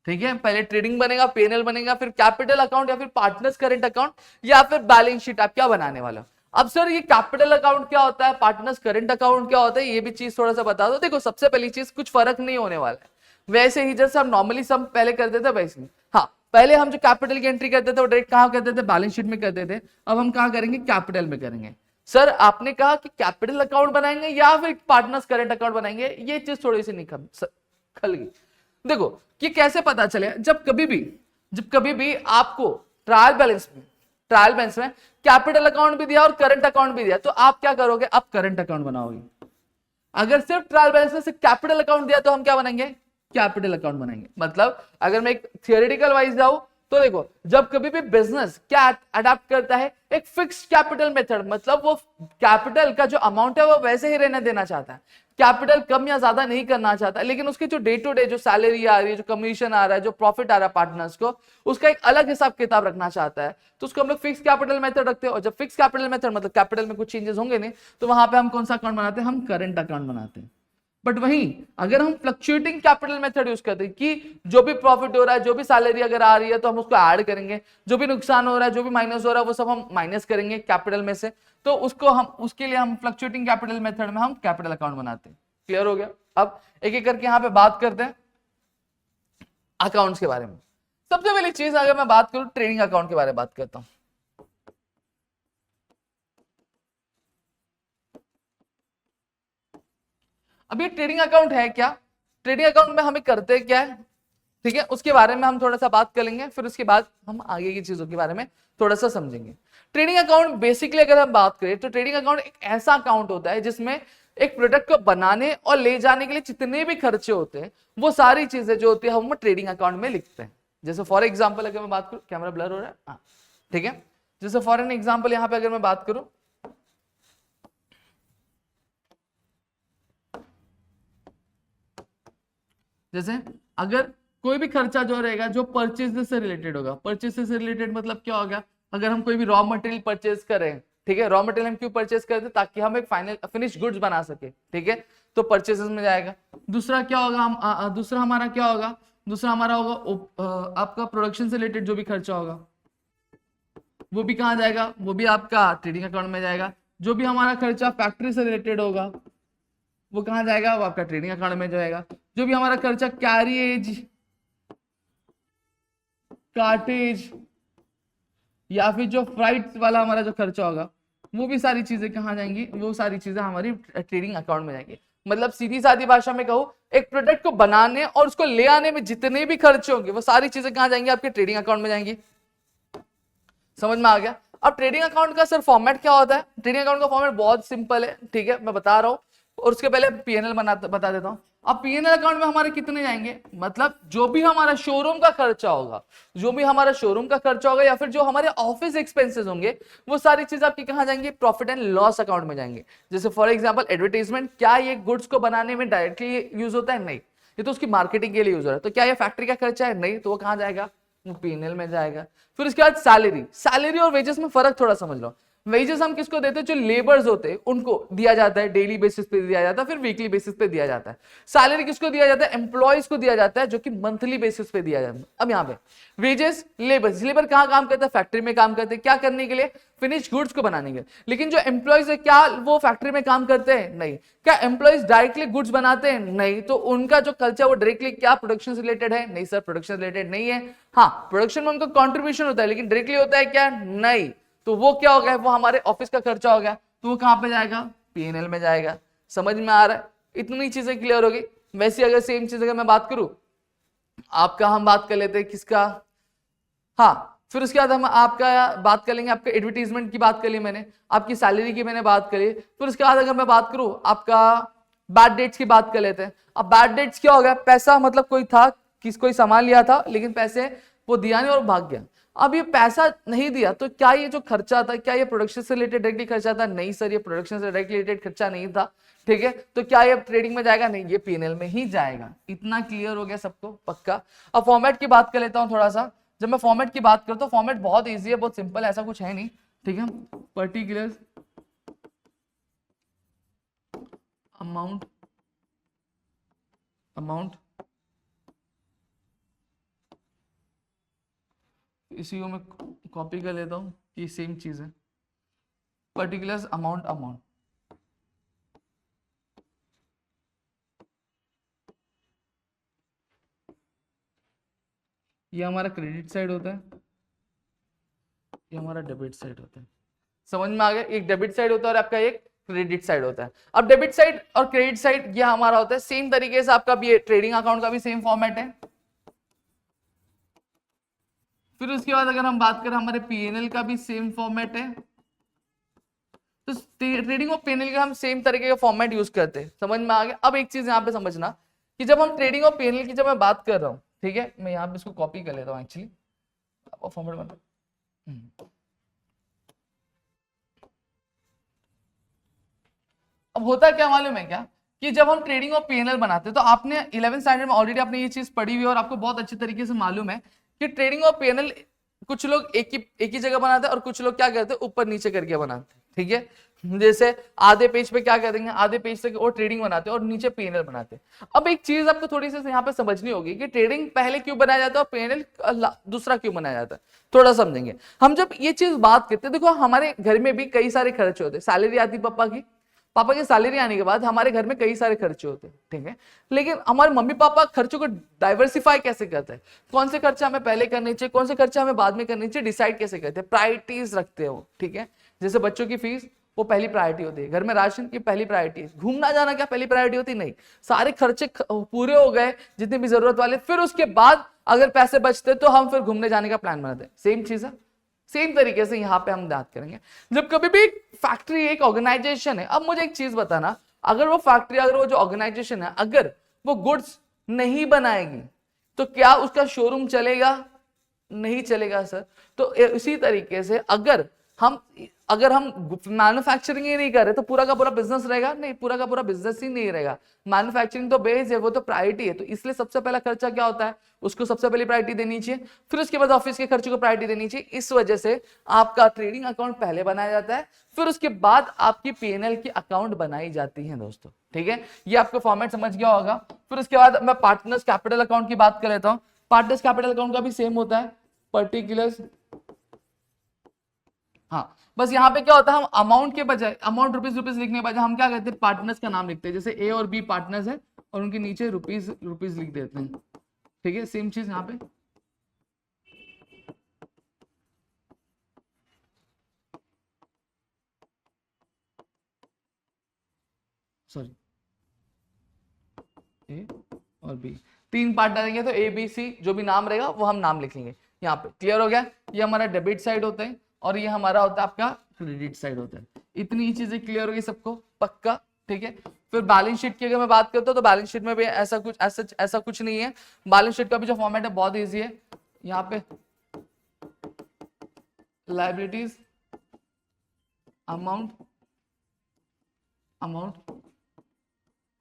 Speaker 1: ठीक है। पहले ट्रेडिंग बनेगा, पीएनएल बनेगा, फिर कैपिटल अकाउंट, या फिर पार्टनर्स करेंट अकाउंट, या फिर बैलेंस शीट आप क्या बनाने वाला। अब सर ये कैपिटल अकाउंट क्या होता है, पार्टनर्स करेंट अकाउंट क्या होता है, ये भी चीज थोड़ा सा बता दो। देखो सबसे पहली चीज, कुछ फर्क नहीं होने वाला है, वैसे ही जैसे हम नॉर्मली सम पहले करते थे वैसे ही। हाँ, पहले हम जो कैपिटल की एंट्री करते थे वो डायरेक्ट कहां करते थे, बैलेंस शीट में करते थे। अब हम कहां करेंगे, कैपिटल में करेंगे। सर आपने कहा कि कैपिटल अकाउंट बनाएंगे या फिर पार्टनर्स करेंट अकाउंट बनाएंगे, ये चीज थोड़ी सी नहीं खल गई। देखो कि कैसे पता चले, जब कभी भी आपको ट्रायल बैलेंस में कैपिटल अकाउंट भी दिया और करंट अकाउंट भी दिया, तो आप क्या करोगे, आप करंट अकाउंट बनाओगे। अगर सिर्फ ट्रायल बैलेंस में सिर्फ कैपिटल अकाउंट दिया तो हम क्या बनाएंगे, कैपिटल अकाउंट बनाएंगे। मतलब अगर मैं एक थियोरेटिकल वाइज जाऊं तो देखो, जब कभी भी बिजनेस क्या अडॉप्ट करता है, एक फिक्स्ड कैपिटल मेथड, मतलब वो कैपिटल का जो अमाउंट है वो वैसे ही रहने देना चाहता है, कैपिटल कम या ज्यादा नहीं करना चाहता, लेकिन उसकी जो डे टू डे जो सैलरी आ रही है, जो कमीशन आ रहा है, जो प्रॉफिट आ रहा है पार्टनर्स को, उसका एक अलग हिसाब किताब रखना चाहता है। तो उसको हम लोग फिक्स कैपिटल मेथड रखते हैं। और जब फिक्स कैपिटल मेथड मतलब कैपिटल में कुछ चेंजेस होंगे नहीं, तो वहां पे हम कौन सा अकाउंट बनाते हैं, हम करंट अकाउंट बनाते हैं। बट वहीं अगर हम फ्लक्चुएटिंग कैपिटल मेथड यूज करते हैं कि जो भी प्रॉफिट हो रहा है, जो भी सैलरी अगर आ रही है तो हम उसको ऐड करेंगे, जो भी नुकसान हो रहा है, जो भी माइनस हो रहा है वो सब हम माइनस करेंगे कैपिटल में से, तो उसके लिए हम फ्लक्चुएटिंग कैपिटल मेथड में हम कैपिटल अकाउंट बनाते हैं। क्लियर हो गया? अब एक एक करके यहां पे बात करते हैं अकाउंट्स के बारे में। सबसे पहली चीज अगर मैं बात करूं ट्रेडिंग अकाउंट के बारे में बात करता हूं। अब ये ट्रेडिंग अकाउंट है क्या, ट्रेडिंग अकाउंट में हमें करते क्या है, ठीक है, उसके बारे में हम थोड़ा सा बात कर लेंगे, फिर उसके बाद हम आगे की चीजों के बारे में थोड़ा सा समझेंगे। ट्रेडिंग अकाउंट बेसिकली अगर हम बात करें तो ट्रेडिंग अकाउंट एक ऐसा अकाउंट होता है जिसमें एक प्रोडक्ट को बनाने और ले जाने के लिए जितने भी खर्चे होते हैं वो सारी चीजें जो होती है हम ट्रेडिंग अकाउंट में लिखते हैं। जैसे फॉर एग्जाम्पल अगर मैं बात करूं, कैमरा ब्लर हो रहा है, हाँ ठीक है, जैसे फॉर एन एग्जाम्पल यहां पे अगर मैं बात करूं, जैसे अगर कोई भी खर्चा जो रहेगा जो परचेज से रिलेटेड होगा, परचेज से रिलेटेड मतलब क्या होगा, अगर हम कोई भी रॉ मटेरियल परचेज करें, ठीक है, रॉ मटेरियल हम क्यों परचेज करते हैं, ताकि हम एक फाइनल फिनिश गुड्स बना सके, ठीक है, तो परचेजेस में जाएगा। दूसरा क्या होगा, हम दूसरा हमारा क्या होगा, दूसरा हमारा होगा आपका प्रोडक्शन से रिलेटेड जो भी खर्चा होगा, वो भी कहाँ जाएगा, वो भी आपका ट्रेडिंग अकाउंट में जाएगा। जो भी हमारा खर्चा फैक्ट्री से रिलेटेड होगा वो कहाँ जाएगा, वो आपका ट्रेडिंग अकाउंट में जाएगा। जो भी हमारा खर्चा कैरिएज, कार्टेज या फिर जो फ्लाइट वाला हमारा जो खर्चा होगा वो भी सारी चीजें कहाँ जाएंगी, वो सारी चीजें हमारी ट्रेडिंग अकाउंट में जाएंगी। मतलब सीधी सादी भाषा में कहूँ, एक प्रोडक्ट को बनाने और उसको ले आने में जितने भी खर्चे होंगे वो सारी चीजें कहाँ जाएंगी, आपके ट्रेडिंग अकाउंट में जाएंगी। समझ में आ गया। अब ट्रेडिंग अकाउंट का सर फॉर्मेट क्या होता है, ट्रेडिंग अकाउंट का फॉर्मेट बहुत सिंपल है, ठीक है, मैं बता रहा हूँ। और उसके पहले पीएनएल बता देता हूँ। अब पीएनएल अकाउंट में हमारे कितने जाएंगे, मतलब जो भी हमारा शोरूम का खर्चा होगा, जो भी हमारा शोरूम का खर्चा होगा या फिर जो हमारे ऑफिस एक्सपेंसेस होंगे वो सारी चीज आपकी कहाँ जाएंगी, प्रॉफिट एंड लॉस अकाउंट में जाएंगे। जैसे फॉर एग्जांपल एडवर्टाइजमेंट, क्या ये गुड्स को बनाने में डायरेक्टली यूज होता है, नहीं, ये तो उसकी मार्केटिंग के लिए यूज हो रहा है। तो क्या ये फैक्ट्री का खर्चा है, नहीं, तो वो कहाँ जाएगा, पीएनएल में जाएगा। फिर उसके बाद सैलरी और वेजेस में फर्क थोड़ा समझ लो। वेजेस हम किसको देते हैं, जो लेबर्स होते हैं उनको दिया जाता है, डेली बेसिस पे दिया जाता है, फिर वीकली बेसिस पे दिया जाता है। सैलरी किसको दिया जाता है, एम्प्लॉयज को दिया जाता है, जो कि मंथली बेसिस पे दिया जाता है। अब यहाँ पे वेजेस, लेबर कहाँ काम करता है, फैक्ट्री में काम करते हैं, क्या करने के लिए, फिनिश गुड्स को बनाने के लिए। लेकिन जो एम्प्लॉयज है क्या वो फैक्ट्री में काम करते हैं, नहीं। क्या एम्प्लॉयज डायरेक्टली गुड्स बनाते हैं, नहीं। तो उनका जो कल्चर वो डायरेक्टली क्या प्रोडक्शन से रिलेटेड है, नहीं सर, प्रोडक्शन रिलेटेड नहीं है। हाँ, प्रोडक्शन में उनका कॉन्ट्रीब्यूशन होता है, लेकिन डायरेक्टली होता है क्या, नहीं। तो वो क्या हो गया, वो हमारे ऑफिस का खर्चा हो गया, तो वो कहां पे जाएगा, पीएनएल में जाएगा। समझ में आ रहा है, इतनी चीजें क्लियर होगी। वैसे अगर सेम चीज अगर मैं बात करूं आपका, हम बात कर लेते हैं किसका, हाँ, फिर उसके बाद हम आपका बात कर लेंगे, आपका एडवर्टीजमेंट की बात कर ली मैंने, आपकी सैलरी की मैंने बात करी। फिर उसके बाद अगर मैं बात करूं आपका बैड डेट्स की बात कर लेते हैं। अब बैड डेट्स क्या हो गया, पैसा मतलब कोई था, कोई सामान लिया था लेकिन पैसे वो दिया नहीं और भाग गया। अब ये पैसा नहीं दिया तो क्या ये जो खर्चा था, क्या ये प्रोडक्शन से रिलेटेड डायरेक्टली खर्चा था, नहीं सर, ये प्रोडक्शन से डायरेक्टली रिलेटेड खर्चा नहीं था, ठीक है। तो क्या ये ट्रेडिंग में जाएगा, नहीं, ये पीएनएल में ही जाएगा। इतना क्लियर हो गया सबको, पक्का। अब फॉर्मेट की बात कर लेता हूं थोड़ा सा। जब मैं फॉर्मेट की बात करता हूं, फॉर्मेट बहुत ईजी है, बहुत सिंपल है, ऐसा कुछ है नहीं, ठीक है। पर्टिकुलर अमाउंट इसी को मैं कॉपी कर लेता हूं कि सेम चीज है। पर्टिकुलर अमाउंट ये हमारा क्रेडिट साइड होता है, ये हमारा डेबिट साइड होता है। समझ में आ गया, एक डेबिट साइड होता है और आपका एक क्रेडिट साइड होता है। अब डेबिट साइड और क्रेडिट साइड ये हमारा होता है सेम तरीके से, आपका भी ट्रेडिंग अकाउंट का भी सेम फॉर्मेट है। फिर उसके बाद अगर हम बात करें हमारे पीएनएल का भी सेम फॉर्मेट है। तो ट्रेडिंग और पीएनएल का हम सेम तरीके का फॉर्मेट यूज करते हैं। समझ में आ गया। अब एक चीज यहाँ पे समझना कि जब हम ट्रेडिंग और पीएनएल की जब मैं बात कर रहा हूँ, ठीक है, मैं यहाँ पे इसको कॉपी कर लेता हूँ एक्चुअली फॉर्मेट मतलब। अब होता क्या मालूम है क्या, कि जब हम ट्रेडिंग और पीएनएल बनाते हैं तो आपने 11th स्टैंडर्ड में ऑलरेडी आपने ये चीज पढ़ी हुई है और आपको बहुत अच्छे तरीके से मालूम है कि ट्रेडिंग और पीएनएल कुछ लोग एक ही जगह बनाते हैं और कुछ लोग क्या करते हैं ऊपर नीचे करके बनाते हैं, ठीक है। जैसे आधे पेज पे क्या कर देंगे, आधे पेज से और ट्रेडिंग बनाते हैं और नीचे पीएनएल बनाते हैं। अब एक चीज आपको थोड़ी सी यहाँ पे समझनी होगी कि ट्रेडिंग पहले क्यों बनाया जाता है और पीएनएल दूसरा क्यों बनाया जाता है, थोड़ा समझेंगे हम। जब ये चीज बात करते हैं, देखो हमारे घर में भी कई सारे खर्चे होते हैं। सैलरी आती पापा की सैलरी आने के बाद हमारे घर में कई सारे खर्चे होते हैं, ठीक है। लेकिन हमारे मम्मी पापा खर्चों को डाइवर्सिफाई कैसे करते हैं, कौन से खर्चे हमें पहले करने चाहिए, कौन से खर्चे हमें बाद में करने चाहिए, डिसाइड कैसे करते हैं, प्रायोरिटीज रखते हो, ठीक है। जैसे बच्चों की फीस वो पहली प्रायोरिटी होती है, घर में राशन की पहली प्रायोरिटी है, घूमना जाना क्या पहली प्रायोरिटी होती, नहीं। सारे खर्चे पूरे हो गए जितने भी जरूरत वाले, फिर उसके बाद अगर पैसे बचते तो हम फिर घूमने जाने का प्लान बनाते हैं। सेम चीज है, सेम तरीके से यहाँ पे हम बात करेंगे। जब कभी भी फैक्ट्री एक ऑर्गेनाइजेशन है, अब मुझे एक चीज बताना, अगर वो फैक्ट्री, अगर वो जो ऑर्गेनाइजेशन है, अगर वो गुड्स नहीं बनाएगी तो क्या उसका शोरूम चलेगा, नहीं चलेगा सर। तो इसी तरीके से अगर हम मैन्युफैक्चरिंग ही नहीं कर रहे तो पूरा का पूरा बिजनेस रहेगा, नहीं, पूरा का पूरा बिजनेस ही नहीं रहेगा। मैन्युफैक्चरिंग तो बेस है, वो तो प्रायोरिटी है, तो इसलिए सबसे पहला खर्चा क्या होता है, उसको सबसे पहले प्रायोरिटी देनी चाहिए, फिर उसके बाद ऑफिस के खर्चों को प्रायोरिटी देनी चाहिए। इस वजह से आपका ट्रेडिंग अकाउंट पहले बनाया जाता है, फिर उसके बाद आपकी पीएनएल की अकाउंट बनाई जाती है दोस्तों, ठीक है। ये आपको फॉर्मेट समझ गया होगा। फिर उसके बाद मैं पार्टनर्स कैपिटल अकाउंट की बात कर लेता हूँ। पार्टनर्स कैपिटल अकाउंट का भी सेम होता है, पर्टिकुलर हाँ, बस यहाँ पे क्या होता है, हम अमाउंट के बजाय, अमाउंट रुपीज लिखने के बजाय हम क्या करते हैं, पार्टनर्स का नाम लिखते हैं। जैसे ए और बी पार्टनर्स है और उनके नीचे रुपीज लिख देते हैं। ठीक है, सेम चीज यहाँ पे। सॉरी, ए और बी, तीन पार्टनर रहेंगे तो ए बी सी जो भी नाम रहेगा वो हम नाम लिखेंगे यहाँ पे। क्लियर हो गया? ये हमारा डेबिट साइड होता है और ये हमारा होता है आपका क्रेडिट साइड होता है। इतनी चीजें क्लियर हो गई सबको? पक्का? ठीक है। फिर बैलेंस शीट की अगर मैं बात करता हूँ तो बैलेंस शीट में भी ऐसा कुछ नहीं है। बैलेंस शीट का भी जो फॉर्मेट है बहुत ईजी है। यहाँ पे लाइबिलिटीज, अमाउंट,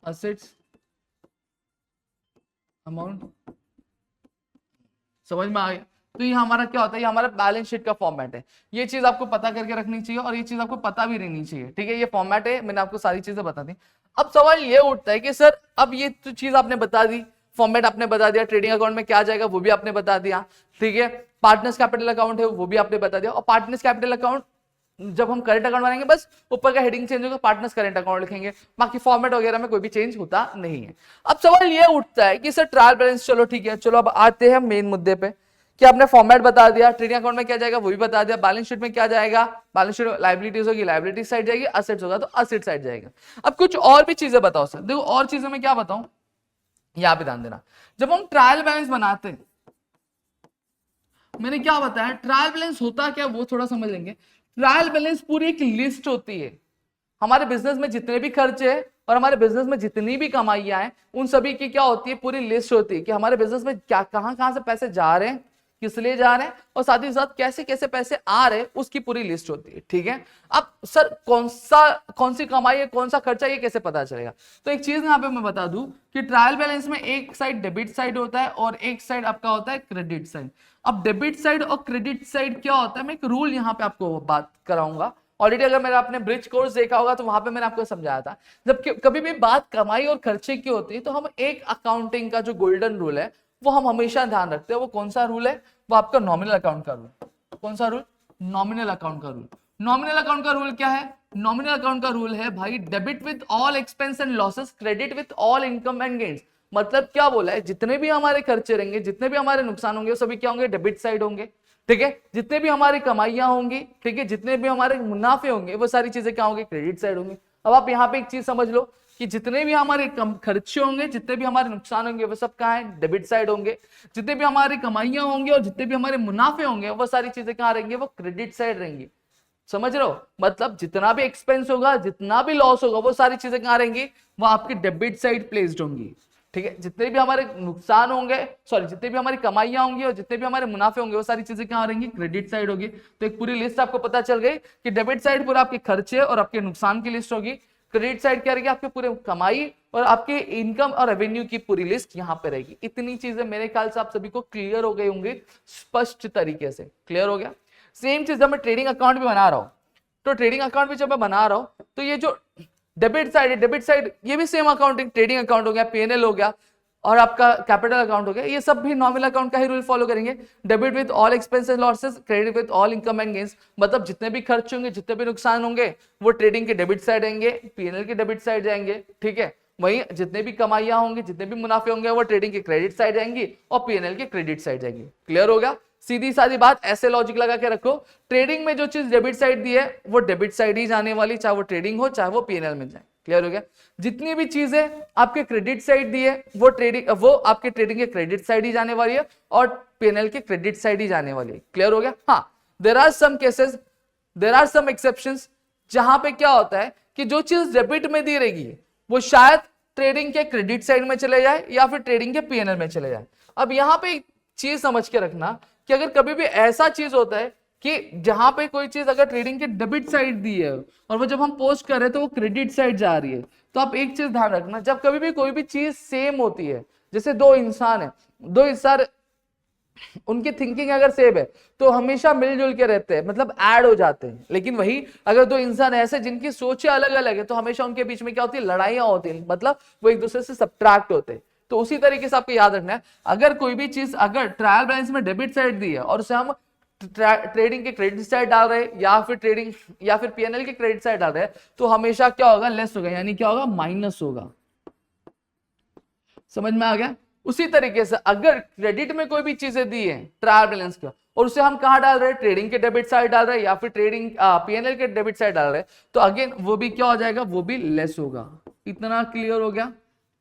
Speaker 1: असेट्स, अमाउंट, समझ में आ गया? तो ये हमारा क्या होता है, ये हमारा बैलेंस शीट का फॉर्मेट है। ये चीज आपको पता करके रखनी चाहिए और ये चीज आपको पता भी रहनी चाहिए। ठीक है, ये फॉर्मेट है, मैंने आपको सारी चीजें बता दी। अब सवाल ये उठता है कि सर अब ये तो चीज आपने बता दी, फॉर्मेट आपने बता दिया, ट्रेडिंग अकाउंट में क्या जाएगा वो भी आपने बता दिया। ठीक है, पार्टनर्स कैपिटल अकाउंट है वो भी आपने बता दिया। और पार्टनर्स कैपिटल अकाउंट जब हम करंट अकाउंट बनाएंगे बस ऊपर का हेडिंग चेंज होगा, पार्टनर्स करंट अकाउंट लिखेंगे, बाकी फॉर्मेट वगैरह में कोई भी चेंज होता नहीं है। अब सवाल ये उठता है कि सर ट्रायल बैलेंस, चलो ठीक है, चलो अब आते हैं मेन मुद्दे पे कि आपने फॉर्मेट बता दिया, ट्रेडिंग अकाउंट में क्या जाएगा वो भी बता दिया, बैलेंस शीट में क्या जाएगा, बैलेंस शीट लाइबिलिटीज होगी लाइबिलिटी साइड जाएगी, असेट्स होगा तो असेट साइड जाएगा। अब कुछ और भी चीजें बताओ सर। देखो और चीजें मैं क्या बताऊं, यहां पे ध्यान देना। जब हम ट्रायल बैलेंस बनाते हैं, मैंने क्या बताया, ट्रायल बैलेंस होता क्या वो थोड़ा समझ लेंगे। ट्रायल बैलेंस पूरी एक लिस्ट होती है। हमारे बिजनेस में जितने भी खर्चे हैं और हमारे बिजनेस में जितनी भी कमाइयां हैं उन सभी की क्या होती है, पूरी लिस्ट होती है कि हमारे बिजनेस में क्या कहां से पैसे जा रहे हैं, किस लिए जा रहे हैं और साथ ही साथ कैसे कैसे पैसे आ रहे हैं उसकी पूरी लिस्ट होती है। ठीक है, अब सर कौन सी कमाई है, कौन सा खर्चा, ये कैसे पता चलेगा? तो एक चीज यहाँ पे मैं बता दूं कि ट्रायल बैलेंस में एक साइड डेबिट साइड होता है और एक साइड आपका होता है क्रेडिट साइड। अब डेबिट साइड और क्रेडिट साइड क्या होता है, मैं एक रूल यहाँ पे आपको बात कराऊंगा। ऑलरेडी अगर मेरा आपने ब्रिज कोर्स देखा होगा तो वहां पे मैंने आपको समझाया था, जब कभी भी बात कमाई और खर्चे की होती है तो हम एक अकाउंटिंग का जो गोल्डन रूल है वो हम हमेशा ध्यान रखते हैं। वो कौन सा रूल है? वो आपका नॉमिनल अकाउंट का रूल। कौन सा रूल? नॉमिनल अकाउंट का रूल। नॉमिनल अकाउंट का रूल क्या है? नॉमिनल अकाउंट का रूल है भाई, debit with all expense and losses, credit with all income and gains. मतलब क्या बोला है, जितने भी हमारे खर्चे रहेंगे, जितने भी हमारे नुकसान होंगे, वो सभी क्या होंगे? डेबिट साइड होंगे। ठीक है, जितने भी हमारी कमाइयां होंगी, ठीक है, जितने भी हमारे मुनाफे होंगे, वो सारी चीजें क्या होंगी? क्रेडिट साइड होंगी। अब आप यहाँ पे एक चीज समझ लो कि जितने भी हमारे खर्चे होंगे, जितने भी हमारे नुकसान होंगे, वो सब कहाँ है? डेबिट साइड होंगे। जितने भी हमारी कमाइयां होंगी और जितने भी हमारे मुनाफे होंगे, वो सारी चीजें कहाँ रहेंगे? वो क्रेडिट साइड रहेंगी। समझ रहे हो? मतलब जितना भी एक्सपेंस होगा, जितना भी लॉस होगा, वो सारी चीजें कहाँ रहेंगी? वो आपकी डेबिट साइड प्लेस्ड होंगी। ठीक है, जितने भी हमारे नुकसान होंगे, सॉरी, जितने भी हमारी कमाइयां होंगी और जितने भी हमारे मुनाफे होंगे, वो सारी चीजें कहाँ रहेंगी? क्रेडिट साइड होगी। तो एक पूरी लिस्ट आपको पता चल गई कि डेबिट साइड पूरा आपके खर्चे और आपके नुकसान की लिस्ट होगी, क्रेडिट साइड क्या रहेगी? आपके पूरे कमाई और आपके इनकम और रेवेन्यू की पूरी लिस्ट यहाँ पे रहेगी। इतनी चीजें मेरे ख्याल से आप सभी को क्लियर हो गई होंगी, स्पष्ट तरीके से क्लियर हो गया। सेम चीज जब मैं ट्रेडिंग अकाउंट भी बना रहा हूं, तो ट्रेडिंग अकाउंट भी जब मैं बना रहा हूं तो ये जो डेबिट साइड है, डेबिट साइड ये भी सेम अकाउंटिंग, ट्रेडिंग अकाउंट हो गया, पीएनएल हो गया और आपका कैपिटल अकाउंट हो गया, ये सब भी नॉमिनल अकाउंट का ही रूल फॉलो करेंगे। Debit with all expenses losses, credit with all income and gains. मतलब जितने भी खर्च होंगे, जितने भी नुकसान होंगे, वो ट्रेडिंग के डेबिट साइड आएंगे, पीएनएल के डेबिट साइड जाएंगे। ठीक है, वहीं जितने भी कमाइयां होंगी, जितने भी मुनाफे होंगे, वो ट्रेडिंग के क्रेडिट साइड जाएंगी और पीएनएल के क्रेडिट साइड जाएंगी। क्लियर हो गया? सीधी सादी बात, ऐसे लॉजिक लगा के रखो। ट्रेडिंग में जो चीज डेबिट साइड दी है वो डेबिट साइड ही जाने वाली, चाहे वो ट्रेडिंग हो चाहे वो पीएनएल में जाए। क्लियर हो गया? जितनी भी चीजें आपके क्रेडिट साइड दी है वो आपके ट्रेडिंग के क्रेडिट साइड ही जाने वाली है और पीएनएल के क्रेडिट साइड ही जाने वाली है। क्लियर हो गया? हाँ, there are some cases, there are some exceptions, जहां पे क्या होता है कि जो चीज डेबिट में दी रहेगी वो शायद ट्रेडिंग के क्रेडिट साइड में चले जाए या फिर ट्रेडिंग के पीएनएल में चले जाए। अब यहां पे एक चीज समझ के रखना कि अगर कभी भी ऐसा चीज होता है कि जहां पे कोई चीज अगर ट्रेडिंग के डेबिट साइड दी है और वो जब हम पोस्ट कर रहे हैं तो वो क्रेडिट साइड जा रही है, तो आप एक चीज ध्यान रखना, जब कभी भी कोई भी चीज सेम होती है, जैसे दो इंसान है, दो इंसान उनकी थिंकिंग अगर सेम है तो हमेशा मिलजुल के रहते हैं, मतलब ऐड हो जाते हैं। लेकिन वही अगर दो इंसान ऐसे जिनकी सोचें अलग अलग है तो हमेशा उनके बीच में क्या होती है? लड़ाइयां होती हैं, मतलब वो एक दूसरे से सब्ट्रैक्ट होते हैं। तो उसी तरीके से आपको याद रखना है, अगर कोई भी चीज अगर ट्रायल बैलेंस में डेबिट साइड दी है और उसे हम ट्रेडिंग के क्रेडिट साइड डाल रहे हैं या फिर ट्रेडिंग या फिर पीएनएल के क्रेडिट साइड डाल रहे हैं, तो हमेशा क्या होगा, लेस होगा, यानी क्या होगा, माइनस होगा। समझ में आ गया। उसी तरीके से अगर क्रेडिट में कोई भी चीजें दी है ट्रायल बैलेंस का, और उसे हम कहा डाल रहे हैं, ट्रेडिंग के डेबिट साइड डाल रहे हैं या फिर ट्रेडिंग पीएनएल के डेबिट साइड डाल रहे हैं, तो अगेन वो भी क्या हो जाएगा, वो भी लेस होगा। इतना क्लियर हो गया,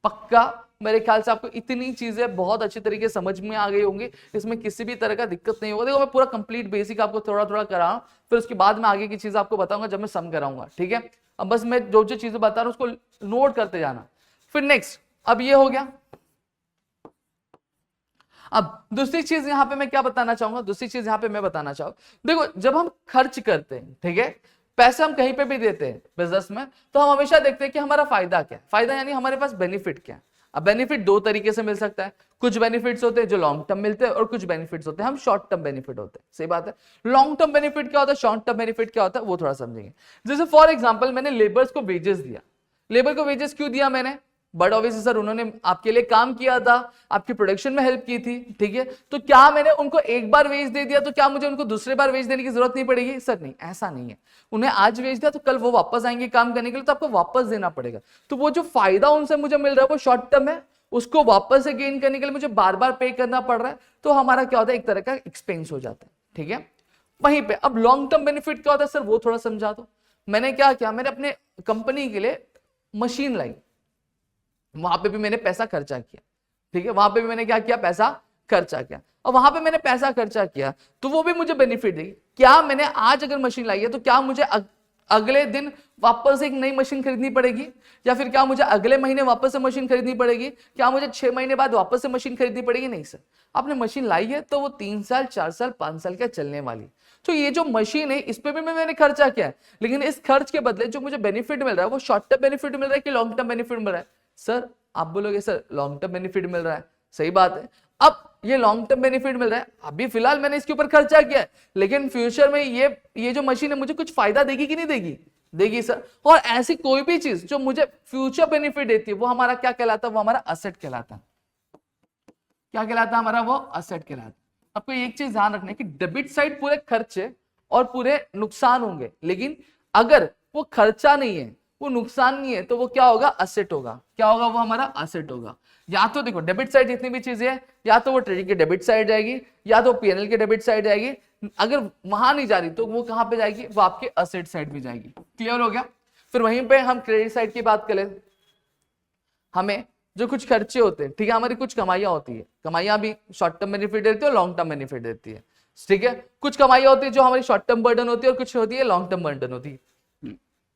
Speaker 1: पक्का। मेरे ख्याल से आपको इतनी चीजें बहुत अच्छी तरीके से समझ में आ गई होंगी, इसमें किसी भी तरह का दिक्कत नहीं होगा। देखो मैं पूरा कंप्लीट बेसिक आपको थोड़ा थोड़ा कराऊं, फिर उसके बाद में आगे की चीज आपको बताऊंगा जब मैं सम कराऊंगा, ठीक है। अब बस मैं जो जो चीजें बता रहा हूं उसको नोट करते जाना। फिर नेक्स्ट, अब ये हो गया। अब दूसरी चीज यहां पे मैं क्या बताना चाहूंगा, दूसरी चीज यहां पे मैं बताना चाहूंगा, देखो जब हम खर्च करते हैं, ठीक है, पैसे हम कहीं पे भी देते हैं बिजनेस में, तो हम हमेशा देखते हैं कि हमारा फायदा क्या है। फायदा यानी हमारे पास बेनिफिट क्या है। अब बेनिफिट दो तरीके से मिल सकता है, कुछ बेनिफिट्स होते हैं जो लॉन्ग टर्म मिलते हैं और कुछ बेनिफिट्स होते हैं हम शॉर्ट टर्म बेनिफिट होते हैं। सही बात है। लॉन्ग टर्म बेनिफिट क्या होता है, शॉर्ट टर्म बेनिफिट क्या होता है, वो थोड़ा समझेंगे। जैसे फॉर एग्जांपल मैंने लेबर्स को वेजेस दिया। लेबर को वेजेस क्यों दिया मैंने, बट ऑब्वियसली सर उन्होंने आपके लिए काम किया था, आपकी प्रोडक्शन में हेल्प की थी, ठीक है, तो क्या मैंने उनको एक बार वेज दे दिया तो क्या मुझे उनको दूसरे बार वेज देने की जरूरत नहीं पड़ेगी? सर नहीं, ऐसा नहीं है। उन्हें आज वेज दिया तो कल वो वापस आएंगे काम करने के लिए, तो आपको वापस देना पड़ेगा। तो वो जो फायदा उनसे मुझे मिल रहा है वो शॉर्ट टर्म है, उसको वापस से गेन करने के लिए मुझे बार बार पे करना पड़ रहा है, तो हमारा क्या होता है, एक तरह का एक्सपेंस हो जाता है, ठीक है। वहीं पे अब लॉन्ग टर्म बेनिफिट क्या होता है सर, वो थोड़ा समझा दो। मैंने क्या किया, मैंने अपने कंपनी के लिए मशीन लाई, वहां पे भी मैंने पैसा खर्चा किया, ठीक है, वहां पे भी मैंने क्या किया, पैसा खर्चा किया। और वहां पे मैंने पैसा खर्चा किया तो वो भी मुझे बेनिफिट देगी। क्या मैंने आज अगर मशीन लाई है तो क्या मुझे अगले दिन वापस एक नई मशीन खरीदनी पड़ेगी, या फिर क्या मुझे अगले महीने वापस से मशीन खरीदनी पड़ेगी, क्या मुझे 6 महीने बाद वापस से मशीन खरीदनी पड़ेगी? नहीं सर, आपने मशीन लाई है तो वो 3 साल 4 साल 5 साल क्या चलने वाली। तो ये जो मशीन है इस पे भी मैंने खर्चा किया है, लेकिन इस खर्च के बदले जो मुझे बेनिफिट मिल रहा है वो शॉर्ट टर्म बेनिफिट मिल रहा है कि लॉन्ग टर्म बेनिफिट मिल रहा है? सर आप बोलोगे सर लॉन्ग टर्म बेनिफिट मिल रहा है, सही बात है। अब ये लॉन्ग टर्म बेनिफिट मिल रहा है, अभी फिलहाल मैंने इसके ऊपर खर्चा किया है, लेकिन फ्यूचर में ये जो मशीन है मुझे कुछ फायदा देगी कि नहीं देगी? देगी सर। और ऐसी कोई भी चीज जो मुझे फ्यूचर बेनिफिट देती है वो हमारा क्या कहलाता है, वो हमारा असेट कहलाता है। क्या कहलाता है हमारा, वो असेट कहलाता है। आपको एक चीज ध्यान रखना है कि डेबिट साइड पूरे खर्चे और पूरे नुकसान होंगे, लेकिन अगर वो खर्चा नहीं है, वो नुकसान नहीं है, तो वो क्या होगा, असेट होगा। क्या होगा, वो हमारा असेट होगा। या तो देखो डेबिट साइड जितनी भी चीजें है, या तो वो ट्रेडिंग के डेबिट साइड जाएगी या तो पीएनएल के डेबिट साइड जाएगी। अगर वहां नहीं जा रही तो वो कहां पे जाएगी, वो आपके असेट साइड में जाएगी। क्लियर हो गया। फिर वहीं पे हम क्रेडिट साइड की बात करें, हमें जो कुछ खर्चे होते हैं, ठीक है, हमारी कुछ कमाइयां होती है, कमाइयां भी शॉर्ट टर्म बेनिफिट देती है और लॉन्ग टर्म बेनिफिट देती है, ठीक है। कुछ कमाइयां होती है जो हमारी शॉर्ट टर्म बर्डन होती है और कुछ होती है लॉन्ग टर्म बर्डन होती है।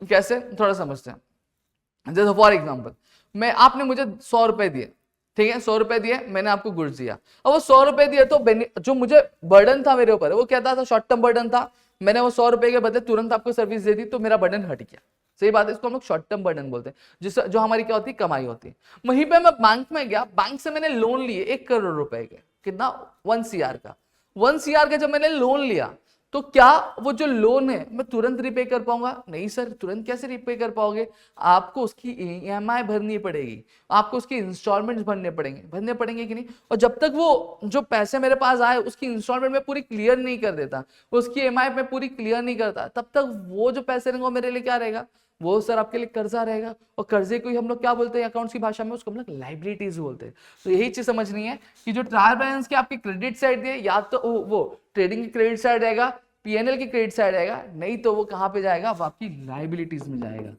Speaker 1: कैसे, थोड़ा समझते हैं। जैसे फॉर एग्जाम्पल आपने मुझे 100 रुपए दिए, ठीक है, 100 रुपए दिए, मैंने आपको गुड्स दिया, और वो 100 रुपए दिए तो जो मुझे बर्डन था मेरे ऊपर वो क्या था, शॉर्ट टर्म बर्डन था। मैंने वो 100 रुपए के बदले तुरंत आपको सर्विस दे दी तो मेरा बर्डन हट गया। सही बात है, इसको हम लोग शॉर्ट टर्म बर्डन बोलते हैं, जो हमारी क्या होती है, कमाई होती है। वहीं पे मैं बैंक में गया, बैंक से मैंने लोन लिए 1 करोड़ रुपए के, कितना, 1 CR का। 1 CR का जब मैंने लोन लिया तो क्या वो जो लोन है मैं तुरंत रिपे कर पाऊंगा? नहीं सर, तुरंत कैसे रिपे कर पाओगे? आपको उसकी EMI भरनी पड़ेगी, आपको उसके इंस्टॉलमेंट्स भरने पड़ेंगे कि नहीं? और जब तक वो जो पैसे मेरे पास आए उसकी इंस्टॉलमेंट में पूरी क्लियर नहीं कर देता, उसकी EMI में पूरी क्लियर नहीं करता, तब तक वो जो पैसे रहेंगे वो मेरे लिए क्या रहेगा, वो सर आपके लिए कर्जा रहेगा। और कर्जे को ही हम लोग क्या बोलते हैं अकाउंट्स की भाषा में, उसको हम लोग लाइबिलिटीज बोलते हैं। तो यही चीज समझनी है कि जो ट्रायल बैलेंस के आपकी क्रेडिट साइड है, या तो वो ट्रेडिंग की क्रेडिट साइड रहेगा, पीएनएल की क्रेडिट साइड रहेगा, नहीं तो वो कहां पे जाएगा, वो आपकी लाइबिलिटीज में जाएगा।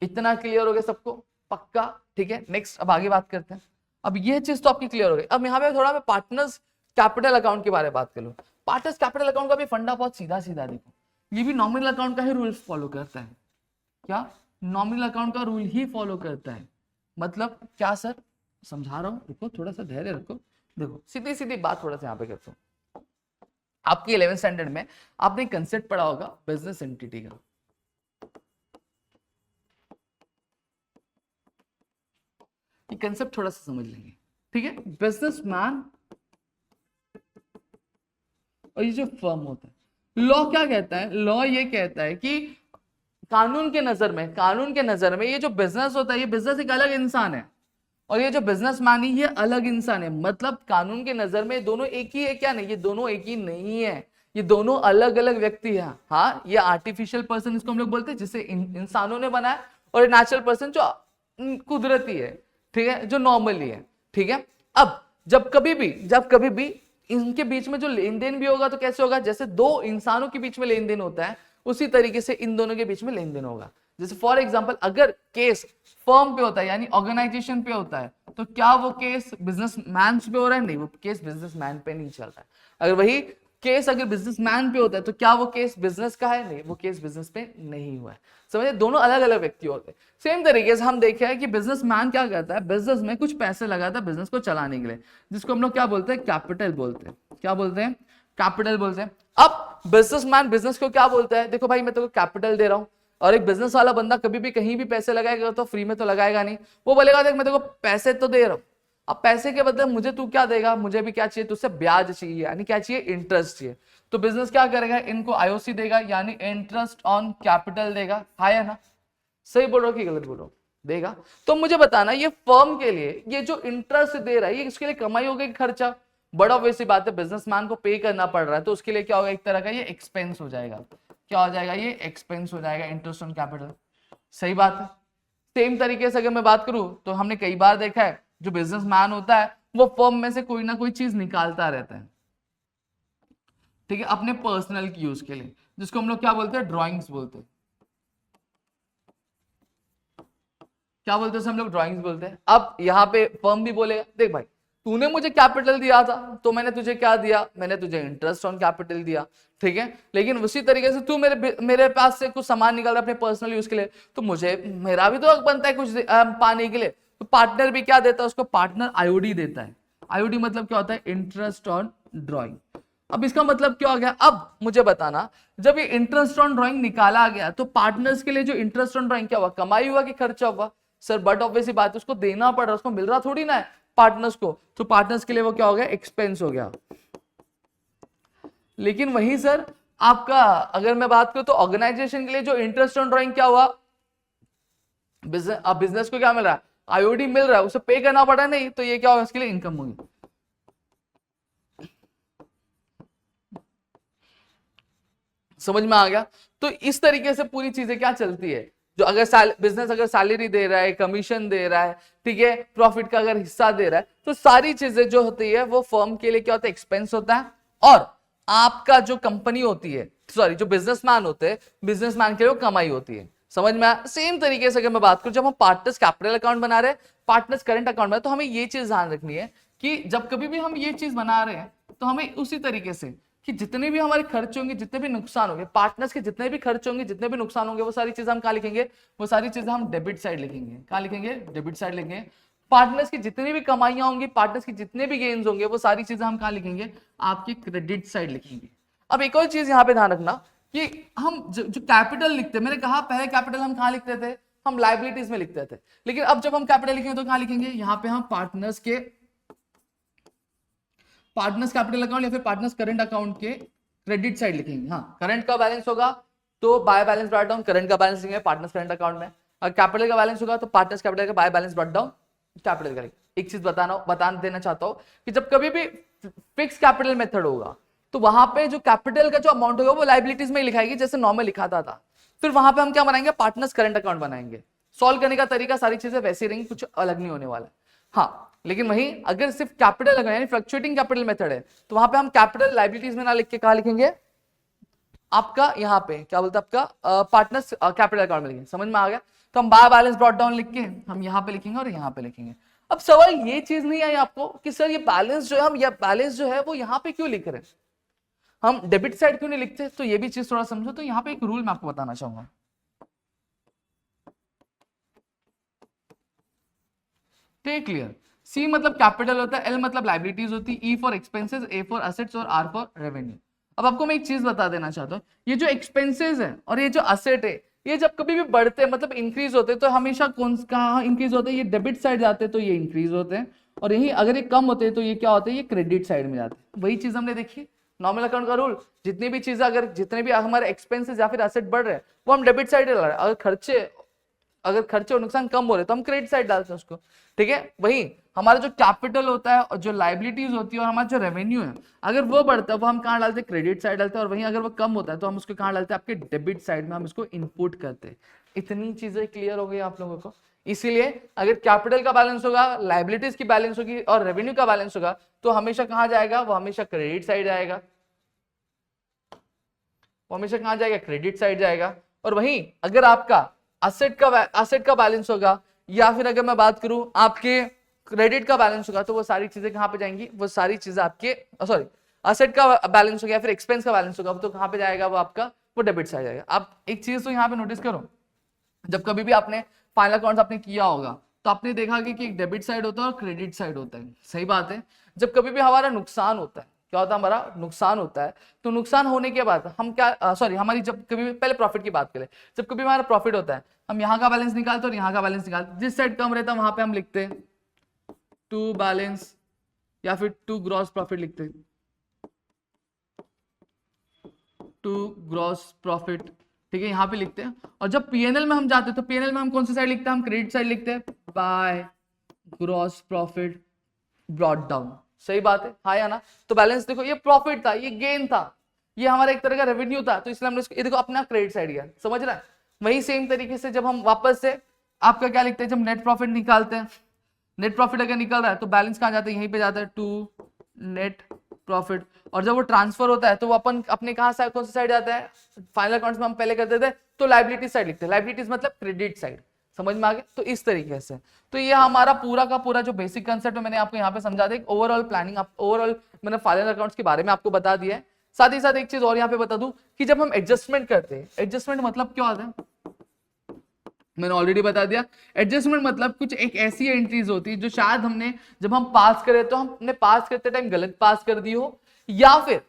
Speaker 1: इतना क्लियर हो गया सबको, पक्का? ठीक है, नेक्स्ट अब आगे बात करते हैं। अब ये चीज तो आपकी क्लियर हो गई। अब यहाँ पे थोड़ा मैं पार्टनर्स कैपिटल अकाउंट के बारे में बात कर लूं। पार्टनर्स कैपिटल अकाउंट का भी फंडा बहुत सीधा सीधा, देखो ये भी नॉमिनल अकाउंट का ही रूल फॉलो करता है। क्या, नॉमिनल अकाउंट का रूल ही फॉलो करता है। मतलब क्या सर, समझा रहा हूं, रुको थोड़ा सा धैर्य रखो। देखो सीधी सीधी बात थोड़ा सा यहाँ पे करता हूँ। आपकी 11th स्टैंडर्ड में आपने कंसेप्ट पढ़ा होगा बिजनेस एंटिटी का। ये कंसेप्ट थोड़ा सा समझ लेंगे, ठीक है। बिजनेसमैन और ये जो फर्म होता है, लॉ क्या कहता है, लॉ ये कहता है कि कानून के नजर में ये जो बिजनेस होता है, ये बिजनेस एक अलग इंसान है और ये जो बिजनेसमैन है ये अलग इंसान है, मतलब कानून के नजर में दोनों एक ही है क्या? नहीं, ये दोनों एक ही नहीं है, ये दोनों अलग अलग व्यक्ति हैं। हाँ, ये आर्टिफिशियल पर्सन इसको हम लोग बोलते हैं जिसे इंसानों ने बनाया, और नेचुरल पर्सन जो कुदरती है, ठीक है, जो नॉर्मली है, ठीक है। अब जब कभी भी इनके बीच में जो लेन देन भी होगा तो कैसे होगा? जैसे दो इंसानों के बीच में लेन देन होता है उसी तरीके से इन दोनों के बीच में लेन देन होगा। जैसे फॉर एग्जांपल अगर केस फर्म पे होता है यानी ऑर्गेनाइजेशन पे होता है तो क्या वो केस बिजनेसमैन पे हो रहा है? नहीं, वो केस बिजनेसमैन पे नहीं चल रहा है। अगर वही केस अगर बिजनेसमैन पे होता है तो क्या वो केस बिजनेस का है? नहीं, वो केस बिजनेस पे नहीं हुआ है। समझे? दोनों अलग अलग व्यक्ति होते हैं। सेम तरीके से हम देखे हैं कि बिजनेसमैन क्या करता है, बिजनेस में कुछ पैसे लगाता है बिजनेस को चलाने के लिए, जिसको हम लोग क्या बोलते हैं? कैपिटल बोलते हैं। क्या बोलते हैं? कैपिटल बोलते हैं। अब बिजनेसमैन बिजनेस को क्या बोलता है? देखो भाई, मैं तेको कैपिटल दे रहा हूं, और एक बिजनेस वाला बंदा कभी भी कहीं भी पैसे लगाएगा तो फ्री में तो लगाएगा नहीं। वो बोलेगा देख मैं तेको पैसे तो दे रहा हूं, अब पैसे के बदले मुझे तू क्या देगा? मुझे भी क्या चाहिए? तुझसे ब्याज चाहिए, यानी क्या चाहिए? इंटरेस्ट चाहिए। तो बिजनेस क्या करेगा? इनको आईओसी देगा, यानी इंटरेस्ट ऑन कैपिटल देगा। है ना? सही बोल रहा हूं कि गलत बोल रहा हूं? देगा। तो मुझे बताना, ये फर्म के लिए ये जो इंटरेस्ट दे रहा है ये इसके लिए कमाई हो गई, खर्चा? बड़ा ऑब्वियस बात है, बिजनेसमैन को पे करना पड़ रहा है तो उसके लिए क्या होगा? एक तरह का ये एक्सपेंस हो जाएगा। क्या हो जाएगा? ये एक्सपेंस हो जाएगा, इंटरेस्ट ऑन कैपिटल। सही बात है। सेम तरीके से अगर मैं बात करूं तो हमने कई बार देखा है जो बिजनेसमैन होता है वो फर्म में से कोई ना कोई चीज निकालता रहता है, ठीक है, अपने पर्सनल की यूज के लिए, जिसको हम लोग क्या बोलते हैं? ड्राइंग्स बोलते हैं। क्या बोलते हैं? हम लोग ड्राइंग्स बोलते हैं। अब यहाँ पे फर्म भी बोलेगा देख भाई, तूने मुझे कैपिटल दिया था तो मैंने तुझे क्या दिया? मैंने तुझे इंटरेस्ट ऑन कैपिटल दिया, ठीक है। लेकिन उसी तरीके से तू मेरे पास से कुछ सामान निकाल रहा अपने पर्सनल यूज के लिए, तो मुझे मेरा भी तो हक बनता है कुछ पाने के लिए। तो पार्टनर भी क्या देता है उसको? पार्टनर आईओडी देता है। आईओडी मतलब क्या होता है? Interest on drawing. अब इसका मतलब क्या हो गया? अब मुझे बताना, जब ये इंटरेस्ट ऑन ड्राइंग निकाला गया तो पार्टनर्स के लिए जो इंटरेस्ट ऑन ड्राइंग क्या हुआ? कमाई हुआ कि खर्चा हुआ? सर बट ऑब्वियसली बात है, उसको देना पड़ रहा है, उसको मिल रहा थोड़ी ना है पार्टनर्स को, तो पार्टनर्स के लिए वो क्या हो गया? एक्सपेंस हो गया। लेकिन वही सर आपका अगर मैं बात करूं तो ऑर्गेनाइजेशन के लिए जो इंटरेस्ट ऑन ड्राइंग क्या हुआ? बिजनेस को क्या मिल रहा है? आईओडी मिल रहा है, उसे पे करना पड़ा नहीं, तो ये क्या होगा? इसके लिए इनकम होगी। समझ में आ गया? तो इस तरीके से पूरी चीजें क्या चलती है, जो अगर बिजनेस अगर सैलरी दे रहा है, कमीशन दे रहा है, ठीक है, प्रॉफिट का अगर हिस्सा दे रहा है, तो सारी चीजें जो होती है वो फर्म के लिए क्या होता है? एक्सपेंस होता है। और आपका जो कंपनी होती है, सॉरी जो बिजनेसमैन होते हैं, बिजनेसमैन के लिए वो कमाई होती है। समझ में आया? सेम तरीके से अगर मैं बात करूं, जब हम पार्टनर्स कैपिटल अकाउंट बना रहे हैं, पार्टनर्स करंट अकाउंट बना रहे हैं, तो हमें ये चीज ध्यान रखनी है कि जब कभी भी हम ये चीज बना रहे हैं तो हमें उसी तरीके से कि जितने भी हमारे खर्च होंगे, जितने भी नुकसान होंगे, पार्टनर्स के जितने भी खर्च होंगे, जितने भी नुकसान होंगे, वो सारी चीजें हम कहाँ लिखेंगे? वो सारी चीजें हम डेबिट साइड लिखेंगे। कहाँ लिखेंगे? डेबिट साइड लिखेंगे। पार्टनर्स की जितनी भी कमाइयां होंगी, पार्टनर्स की जितने भी गेन्स होंगे, वो सारी चीजें हम कहाँ लिखेंगे? आपकी क्रेडिट साइड लिखेंगे। अब एक और चीज यहाँ पे ध्यान रखना कि हम जो कैपिटल लिखते हैं, मैंने कहा पहले कैपिटल हम कहाँ लिखते थे? हम लाइबिलिटीज में लिखते थे। लेकिन अब जब हम कैपिटल लिखेंगे तो कहाँ लिखेंगे? यहाँ पे हम पार्टनर्स कैपिटल अकाउंट या फिर पार्टनर्स करंट अकाउंट के क्रेडिट साइड लिखेंगे। हाँ, करंट का बैलेंस होगा तो by balance brought down current का बैलेंस लिखेंगे पार्टनर्स करंट अकाउंट में, और कैपिटल का बैलेंस होगा तो पार्टनर्स कैपिटल का by balance brought down capital करेंगे। एक चीज बता देना चाहता हूं कि जब कभी भी फिक्स कैपिटल मेथड होगा तो वहां पे जो कैपिटल का जो अमाउंट होगा वो लाइबिलिटीज में ही लिखाएगी, जैसे नॉर्मल लिखाता था। फिर वहां पे हम क्या बनाएंगे? पार्टनर्स करंट अकाउंट बनाएंगे। सॉल्व करने का तरीका सारी चीजें वैसे रहेंगी, कुछ अलग नहीं होने वाला। हाँ, लेकिन वही अगर सिर्फ कैपिटल लगाए यानी फ्लक्चुएटिंग कैपिटल मेथड है तो वहां पे हम कैपिटल लाइबिलिटीज में ना लिख के कहा लिखेंगे? आपका यहाँ पे क्या बोलते हैं? आपका पार्टनर्स कैपिटल अकाउंट में लिखेंगे। समझ में आ गया? तो हम बाय बैलेंस ब्रॉट डाउन लिख के हम यहाँ पे लिखेंगे और यहाँ पे लिखेंगे। अब सवाल ये चीज नहीं आई आपको कि सर ये बैलेंस जो है, हम ये बैलेंस जो है वो यहाँ पे क्यों लिख रहे हैं, हम डेबिट साइड क्यों नहीं लिखते? तो ये भी चीज थोड़ा समझो। तो यहाँ पे एक रूल मैं आपको बताना चाहूंगा। Take clear. सी मतलब कैपिटल होता है, एल मतलब लाइबिलिटीज होती है, E for expenses, A for assets और आर फॉर रेवेन्यू। अब आपको मैं एक चीज बता देना चाहता हूँ, ये जो एक्सपेंसेस है और ये जो असेट है, ये जब कभी भी बढ़ते हैं मतलब इंक्रीज होते हैं तो हमेशा कौन कहाँ इंक्रीज होते हैं? ये डेबिट साइड जाते हैं तो ये इंक्रीज होते हैं, और यही अगर ये कम होते हैं तो ये क्या होते हैं? ये क्रेडिट साइड में जाते हैं। वही चीज हमने देखी नॉर्मल अकाउंट का रूल, जितनी भी चीजें अगर जितने भी हमारे एक्सपेंसेस या फिर असेट बढ़ रहे हैं वो हम डेबिट साइड ला रहे हैं, अगर खर्चे अगर खर्चे और नुकसान कम हो रहे तो हम क्रेडिट साइड डालते हैं उसको, ठीक है। वही हमारा जो कैपिटल होता है और जो लाइबिलिटीज होती है और हमारा जो रेवेन्यू है, अगर वो बढ़ता है वो हम कहाँ डालते हैं, क्रेडिट साइड डालते हैं। और वहीं अगर वो कम होता है तो हम उसको कहाँ डालते हैं, आपके डेबिट साइड में हम इसको इनपुट करते हैं। इतनी चीजें क्लियर हो गई आप लोगों को। इसीलिए अगर कैपिटल का बैलेंस होगा, लाइबिलिटीज की बैलेंस होगी और रेवेन्यू का बैलेंस होगा तो हमेशा कहाँ जाएगा, वो हमेशा क्रेडिट साइड आएगा, वो हमेशा कहाँ जाएगा, क्रेडिट साइड जाएगा। और वहीं अगर आपका असेट का बैलेंस होगा या फिर अगर मैं बात करूं आपके क्रेडिट का बैलेंस होगा तो वो सारी चीजें कहां पे जाएंगी, वो सारी चीजें आपके सॉरी असेट का बैलेंस हो गया फिर एक्सपेंस का बैलेंस होगा तो कहां पे जाएगा, वो आपका वो डेबिट साइड जाएगा। आप एक चीज तो यहाँ पे नोटिस करो, जब कभी भी आपने फाइनल अकाउंट्स आपने किया होगा तो आपने देखा कि एक डेबिट साइड होता है और क्रेडिट साइड होता है, सही बात है। जब कभी भी हमारा नुकसान होता है, क्या होता है, हमारा नुकसान होता है तो नुकसान होने के बाद हम क्या सॉरी हमारी जब कभी भी पहले प्रॉफिट की बात करें, जब कभी हमारा प्रॉफिट होता है हम यहाँ का बैलेंस निकालते और यहाँ का बैलेंस निकालते, जिस साइड कम रहता है वहां पे हम लिखते हैं टू बैलेंस या फिर टू ग्रॉस प्रॉफिट लिखते हैं, टू ग्रॉस प्रॉफिट, ठीक है, यहाँ पे लिखते हैं। और जब पीएनएल में हम जाते हैं तो पीएनएल में हम कौन सी साइड लिखते हैं, हम क्रेडिट साइड लिखते हैं, by gross profit brought down, सही बात है, हाँ या ना। तो बैलेंस देखो, ये प्रॉफिट था, ये गेन था, ये हमारा एक तरह का रेवेन्यू था, तो इसलिए हमने इसको, ये देखो अपना क्रेडिट साइड गया, समझ रहा है। वही सेम तरीके से जब हम वापस से आपका क्या लिखते हैं, जब नेट प्रॉफिट निकालते हैं, नेट प्रॉफिट अगर निकल रहा है तो बैलेंस कहाँ जाता है, यहीं पे जाता है टू नेट प्रॉफिट। और जब वो ट्रांसफर होता है तो वो अपन अपने कहाँ से कौन सी साइड जाता है, फाइनल अकाउंट्स में हम पहले करते थे तो लाइबिलिटी साइड लिखते हैं, लाइबिलिटीज मतलब क्रेडिट साइड, समझ में आ गया। तो इस तरीके से तो ये हमारा पूरा का पूरा जो बेसिक कंसेप्ट है मैंने आपको यहाँ पे समझा दिया, ओवरऑल प्लानिंग, ओवरऑल मैंने फाइनल अकाउंट्स के बारे में आपको बता दिया है। साथ ही साथ एक चीज और यहाँ पे बता दूं कि जब हम एडजस्टमेंट करते हैं, एडजस्टमेंट मतलब क्या होता है, मैंने ऑलरेडी बता दिया। एडजस्टमेंट मतलब कुछ एक ऐसी एंट्रीज होती है जो शायद हमने जब हम पास करें तो हमने पास करते टाइम गलत पास कर दी हो, या फिर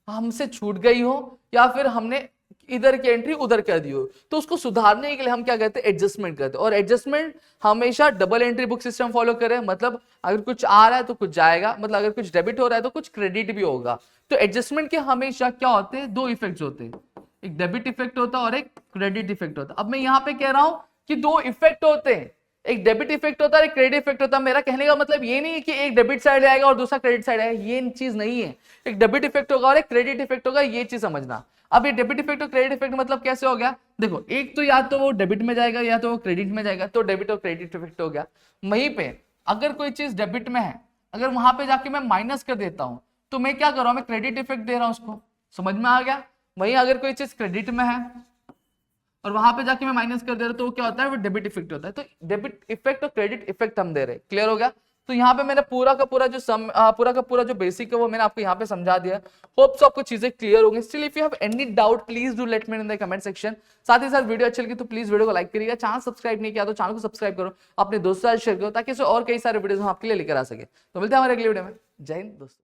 Speaker 1: हमसे छूट गई हो, या फिर हमने इधर की एंट्री उधर कर दी हो, तो उसको सुधारने के लिए हम क्या कहते हैं, एडजस्टमेंट करते हैं। और एडजस्टमेंट हमेशा double entry book system follow करें, मतलब अगर कुछ आ रहा है तो कुछ जाएगा, मतलब अगर कुछ डेबिट हो रहा है तो कुछ क्रेडिट भी होगा। तो एडजस्टमेंट के हमेशा क्या होते हैं, दो इफेक्ट्स होते हैं, एक डेबिट इफेक्ट होता है और एक क्रेडिट इफेक्ट होता है। अब मैं यहाँ पे कह रहा हूं कि दो इफेक्ट होते हैं, एक डेबिट इफेक्ट होता है, एक क्रेडिट इफेक्ट होता है। मेरा कहने का मतलब ये नहीं है कि एक डेबिट साइड आएगा और दूसरा क्रेडिट साइड आएगा, ये चीज नहीं है। एक डेबिट इफेक्ट होगा और एक क्रेडिट इफेक्ट होगा, ये चीज समझना। अब ये डेबिट इफेक्ट और क्रेडिट इफेक्ट मतलब कैसे हो गया, देखो एक तो या तो वो डेबिट में जाएगा या तो वो क्रेडिट में जाएगा, तो डेबिट और क्रेडिट इफेक्ट हो गया। वहीं पे अगर कोई चीज डेबिट में है, अगर वहां पे जाके मैं माइनस कर देता हूं तो मैं क्या कर रहा हूं, मैं क्रेडिट इफेक्ट दे रहा हूं उसको, समझ में आ गया। वहीं अगर कोई चीज क्रेडिट में है और वहां पे जाके मैं माइनस कर दे रहा तो वो क्या होता है, वो डेबिट इफेक्ट होता है। तो डेबिट इफेक्ट और क्रेडिट इफेक्ट हम दे रहे हैं, क्लियर हो गया। तो यहाँ पे मैंने पूरा का पूरा जो बेसिक है वो मैंने आपको यहाँ पे समझा दिया। होप सो आपको चीजें क्लियर होंगी। Still if you have any doubt please do let me in the comment section. साथ ही साथ वीडियो अच्छी लगी तो प्लीज वीडियो को लाइक करिएगा, चैनल सब्सक्राइब नहीं किया तो चैनल को सब्सक्राइब करो, अपने दोस्तों से शेयर करो ताकि और कई सारे वीडियो हम आपके लिए लेकर आ सके। तो मिलते हैं हमारे अगले वीडियो में। जय हिंद दोस्तों।